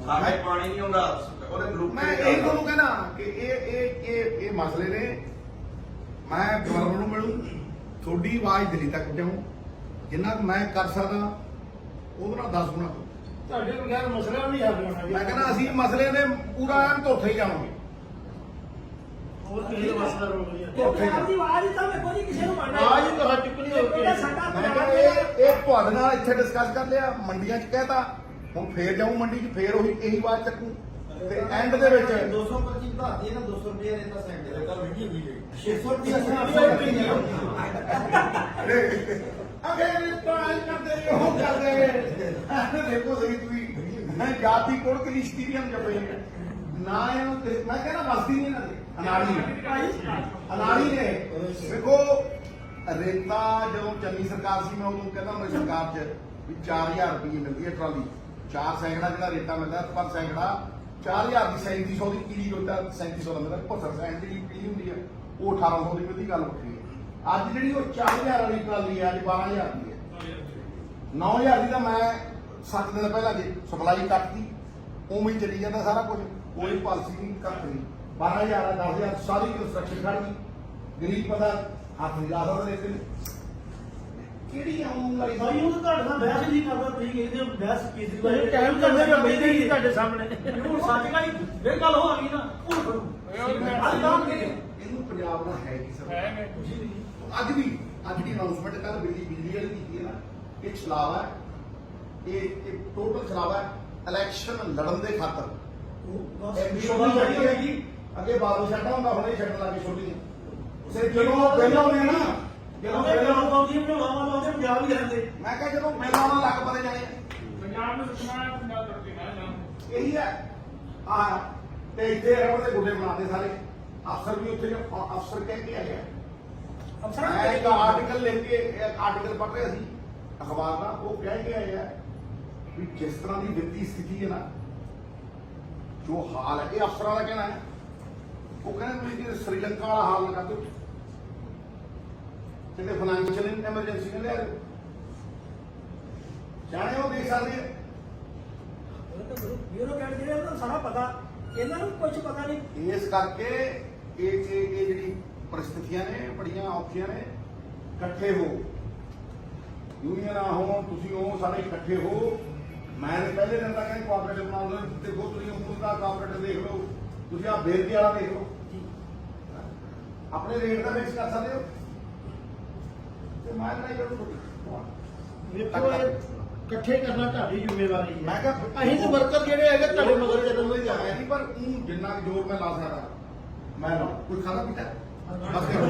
ਸਾਡੇ ਪਾਣੀ ਨਹੀਂ ਆਉਂਦਾ, ਉਹਦੇ ਗਰੁੱਪ ਮੈਂ ਇਹ ਤੁਹਾਨੂੰ ਕਹਿਣਾ ਕਿ ਇਹ ਮਸਲੇ ਨੇ। ਮੈਂ ਗਵਰਨਰ ਨੂੰ ਮਿਲੂ, ਤੁਹਾਡੀ ਆਵਾਜ਼ ਦਿੱਲੀ ਤੱਕ ਪਹੁੰਚਾਉਂ, ਜਿੰਨਾ ਕੁ ਮੈਂ ਕਰ ਸਕਦਾ ਉਹਦੇ ਨਾਲ 10 ਗੁਣਾ। ਤੁਹਾਡੇ ਬਗੈਰ ਮਸਲਾ ਨਹੀਂ ਹੱਲ ਹੋਣਾ। ਮੈਂ ਕਹਿੰਦਾ ਅਸੀਂ ਮਸਲੇ ਨੇ ਪੂਰਾ ਧੋਖੇ ਹੀ ਜਾਵਾਂਗੇ। ਹੋਰ ਕਿਸੇ ਦਾ ਮਸਲਾ ਰੋਕ ਲਿਆ। ਪੰਜਾਬ ਦੀ ਆਵਾਜ਼ ਹੀ ਤਾਂ ਵੇਖੋ ਜੀ, ਕਿਸੇ ਨੂੰ ਮੰਨਣਾ ਆਵਾਜ਼ ਹੀ ਤਾਂ ਚੁੱਕਣੀ ਹੋ ਗਈ। ਮੈਂ ਕਹਿੰਦਾ ਇਹ ਤੁਹਾਡੇ ਨਾਲ ਇੱਥੇ ਡਿਸਕਸ ਕਰ ਲਿਆ, ਮੰਡੀਆਂ 'ਚ ਕਹਿਤਾ, ਹੁਣ ਫੇਰ ਜਾਊਂ ਮੰਡੀ 'ਚ, ਫੇਰ ਉਹੀ ਇਹੀ ਆਵਾਜ਼ ਚੱਕੂ, ਤੇ ਐਂਡ ਦੇ ਵਿੱਚ 225 ਵਧਾਤੀ ਹੈ ਨਾ, 200 ਰੁਪਏ ਨੇ ਤਾਂ ਸੈਂਟ ਦੇ ਕੱਲ ਮਹਿੰਗੀ ਹੋਈ ਹੈ। 600 ਰੁਪਏ ਅਗੇ ਟਰਾਈ ਕਰਦੇ ਰਹੇ ਹੋ ਕਰਦੇ ਦੇਖੋ ਸਹੀ ਤੁਸੀਂ ਮੈਂ ਜਾਤੀ ਕੋੜ ਕਲਿਸ਼ਤੀਰੀਅਨ ਜਪੇ ਨਾ ਇਹਨੂੰ ਮੈਂ ਕਹਿੰਦਾ ਵਸਦੀ ਨਹੀਂ ਇਹਨਾਂ ਦੇ ਅਨਾੜੀ ਨੇ। ਦੇਖੋ ਰੇਤਾ ਜਦੋਂ ਚੰਨੀ ਸਰਕਾਰ ਸੀ, ਮੈਂ ਉਹਨੂੰ ਕਹਿੰਦਾ ਮੇਰੀ ਸਰਕਾਰ 'ਚ ਵੀ 4000 ਰੁਪਏ ਮਿਲਦੀ ਹੈ ਟਰਾਲੀ, 4 ਸੈਂਕੜਾ ਜਿਹੜਾ ਰੇਤਾ ਮਿਲਦਾ ਪਰ ਸੈਂਕੜਾ 4000 ਦੀ 3700 ਦੀ ਕਿਲੀ ਹੁੰਦਾ, 3700 ਦਾ ਮਿਲਦਾ। 75 ਦੀ ਕਿਲੀ ਹੁੰਦੀ ਹੈ, ਉਹ 1800 ਦੀ ਮਿਲਦੀ, ਗੱਲ ਵੱਖਰੀ ਹੈ। ਅੱਜ ਜਿਹੜੀ ਉਹ 4000 ਵਾਲੀ ਟਰਾਲੀ ਹੈ, ਅੱਜ 12000 ਦੀ ਹੈ। 9000 ਦੀ ਤਾਂ ਮੈਂ 7 ਦਿਨ ਪਹਿਲਾਂ ਜੇ ਸਪਲਾਈ ਕੱਟਦੀ, ਉਵੇਂ ਹੀ ਚੱਲੀ ਜਾਂਦਾ ਸਾਰਾ ਕੁਝ, ਕੋਈ ਪਾਲਿਸੀ ਨਹੀਂ, ਕੱਟ ਨਹੀਂ। 12000 10,000 ਸਾਰੀ ਕੰਸਟਰਕਸ਼ਨ ਖੜ ਗਈ। ਗਰੀਬ ਬੰਦਾ ਹੱਥ ਨਹੀਂ ਲਾ ਸਕਦਾ ਲੇਕਿਨ ਕਿਹੜੀ ਆਉਂ ਲਾਈ ਭਾਈ ਉਹ ਤਾਂ ਤੁਹਾਡੇ ਨਾਲ ਬਹਿਸ ਨਹੀਂ ਕਰਦਾ, ਤੁਸੀਂ ਕਹਿੰਦੇ ਹੋ ਬਹਿਸ ਕੇਜਰੀਵਾਲ ਇਹ ਟਾਈਮ ਕਰਦੇ ਕਰਦੇ ਪਏ ਬੈਠੇ ਜੀ ਹੀ ਤੁਹਾਡੇ ਸਾਹਮਣੇ। ਹੁਣ ਸੱਚ ਗਾਈ ਫਿਰ ਗੱਲ ਹੋ ਗਈ ਨਾ, ਹੁਣ ਕਰੋ। ਇਹਨੂੰ ਪੰਜਾਬ ਨਾਲ ਹੈ ਕੀ ਸਰ? ਹੈ ਅੱਜ ਦੀ ਅਨਾਉਂਸਮੈਂਟ ਕੱਲ ਬਿਜਲੀ ਵਾਲੀ ਕੀਤੀ ਹੈ ਨਾ, ਇਹ ਛਲਾਵਾ ਹੈ, ਇਹ ਟੋਟਲ ਛਲਾਵਾ ਹੈ ਇਲੈਕਸ਼ਨ ਲੜਨ ਦੇ ਖਾਤਰ। ਅੱਗੇ ਬਾਦਲ ਛੱਡਾ ਹੁੰਦਾ, ਹੁਣ ਇਹ ਛੱਡਣ ਲੱਗੇ ਛੋਟੀ ਜਦੋਂ ਪਹਿਲਾਂ ਹੋਣੇ ਨਾ, ਜਦੋਂ ਪਹਿਲਾਂ ਫੌਜੀ ਬਣਾਉਣਾ ਲਾਉਂਦੇ ਪੰਜਾਬ ਹੀ ਰਹਿੰਦੇ। ਮੈਂ ਕਿਹਾ ਜਦੋਂ ਪਹਿਲਾਂ ਆਉਣਾ ਲੱਗ ਪਤੇ ਜਾਣੇ ਪੰਜਾਬ ਨੂੰ ਰੁਕਣਾ ਪੰਜਾਬ ਤੜਕੇ ਨਾ ਇਹੀ ਹੈ ਆ ਤੇ ਇੱਥੇ ਰਬੜ ਦੇ ਗੁੱਡੇ ਬਣਾਉਂਦੇ ਸਾਰੇ ਅਫਸਰ ਵੀ ਉੱਥੇ ਅਫਸਰ ਕਹਿ ਕੇ ਆਇਆ ਅਫਸਰਾਂ ਮੈਂ ਇੱਕ ਆਰਟੀਕਲ ਲਿਖ ਕੇ ਆਰਟੀਕਲ ਪੜ੍ਹ ਰਿਹਾ ਸੀ ਅਖਬਾਰ ਦਾ ਉਹ ਕਹਿ ਕੇ ਆਇਆ ਵੀ ਜਿਸ ਤਰ੍ਹਾਂ ਦੀ ਵਿੱਤੀ ਸਥਿਤੀ ਹੈ ਨਾ ਜੋ ਹਾਲ ਹੈ ਇਹ ਅਫਸਰਾਂ ਦਾ ਕਹਿਣਾ ਹੈ ਉਹ ਕਹਿੰਦੇ ਤੁਸੀਂ ਸ੍ਰੀਲੰਕਾ ਵਾਲਾ ਹਾਲ ਨਾ ਕਰ ਦਿਓ ਕਿਤੇ ਫਾਈਨੈਂਸ਼ੀਅਲ ਐਮਰਜੈਂਸੀ ਨੇ ਲਿਆ ਦਿਓ ਜਾਣੇ ਉਹ ਦੇਖ ਸਕਦੇ ਬਿਊਰੋਕਰੈਟ ਜਿਹੜੇ ਉਹਨਾਂ ਨੂੰ ਸਾਰਾ ਪਤਾ ਇਹਨਾਂ ਨੂੰ ਕੁਝ ਪਤਾ ਨਹੀਂ ਇਸ ਕਰਕੇ ਇਹ ਜਿਹੜੀ ਪਰਿਸਥਿਤੀਆਂ ਨੇ ਬੜੀਆਂ ਔਖੀਆਂ ਨੇ ਇਕੱਠੇ ਹੋ ਯੂਨੀਅਨਾਂ ਹੋਣ ਤੁਸੀਂ ਹੋ ਸਾਰੇ ਇਕੱਠੇ ਹੋ ਮੈਂ ਪਹਿਲੇ ਦਿਨ ਤਾਂ ਕਹਿੰਦਾ ਕੋਆਪਰੇਟਿਵ ਬਣਾ ਲਓ ਦੇਖੋ ਤੁਸੀਂ ਹੁਣ ਦਾ ਕੋਆਪਰੇਟਿਵ ਦੇਖ ਲਓ ਤੁਸੀਂ ਆ ਬੇਰਤੀ ਵਾਲਾ ਦੇਖ ਲਓ ਆਪਣੇ ਰੇਟ ਦਾ ਫਿਕਸ ਕਰ ਸਕਦੇ ਹੋ ਤੇ ਮੈਂ ਨਹੀਂ ਕਰੂੰ ਵੇਖੋ ਇਕੱਠੇ ਕਰਨਾ ਤੁਹਾਡੀ ਜ਼ਿੰਮੇਵਾਰੀ ਹੈ ਮੈਂ ਕਿਹਾ ਅਸੀਂ ਤੇ ਵਰਕਰ ਜਿਹੜੇ ਹੈਗੇ ਤੁਹਾਡੇ ਮਗਰ ਜਦੋਂ ਕੋਈ ਆਇਆ ਨਹੀਂ ਪਰ ਜਿੰਨਾ ਕੁ ਜ਼ੋਰ ਮੈਂ ਲਾ ਸਕਦਾ ਮੈਂ ਲਾ ਕੋਈ ਖਾਣਾ ਪੀਤਾ ਬਸ ਕਰੋ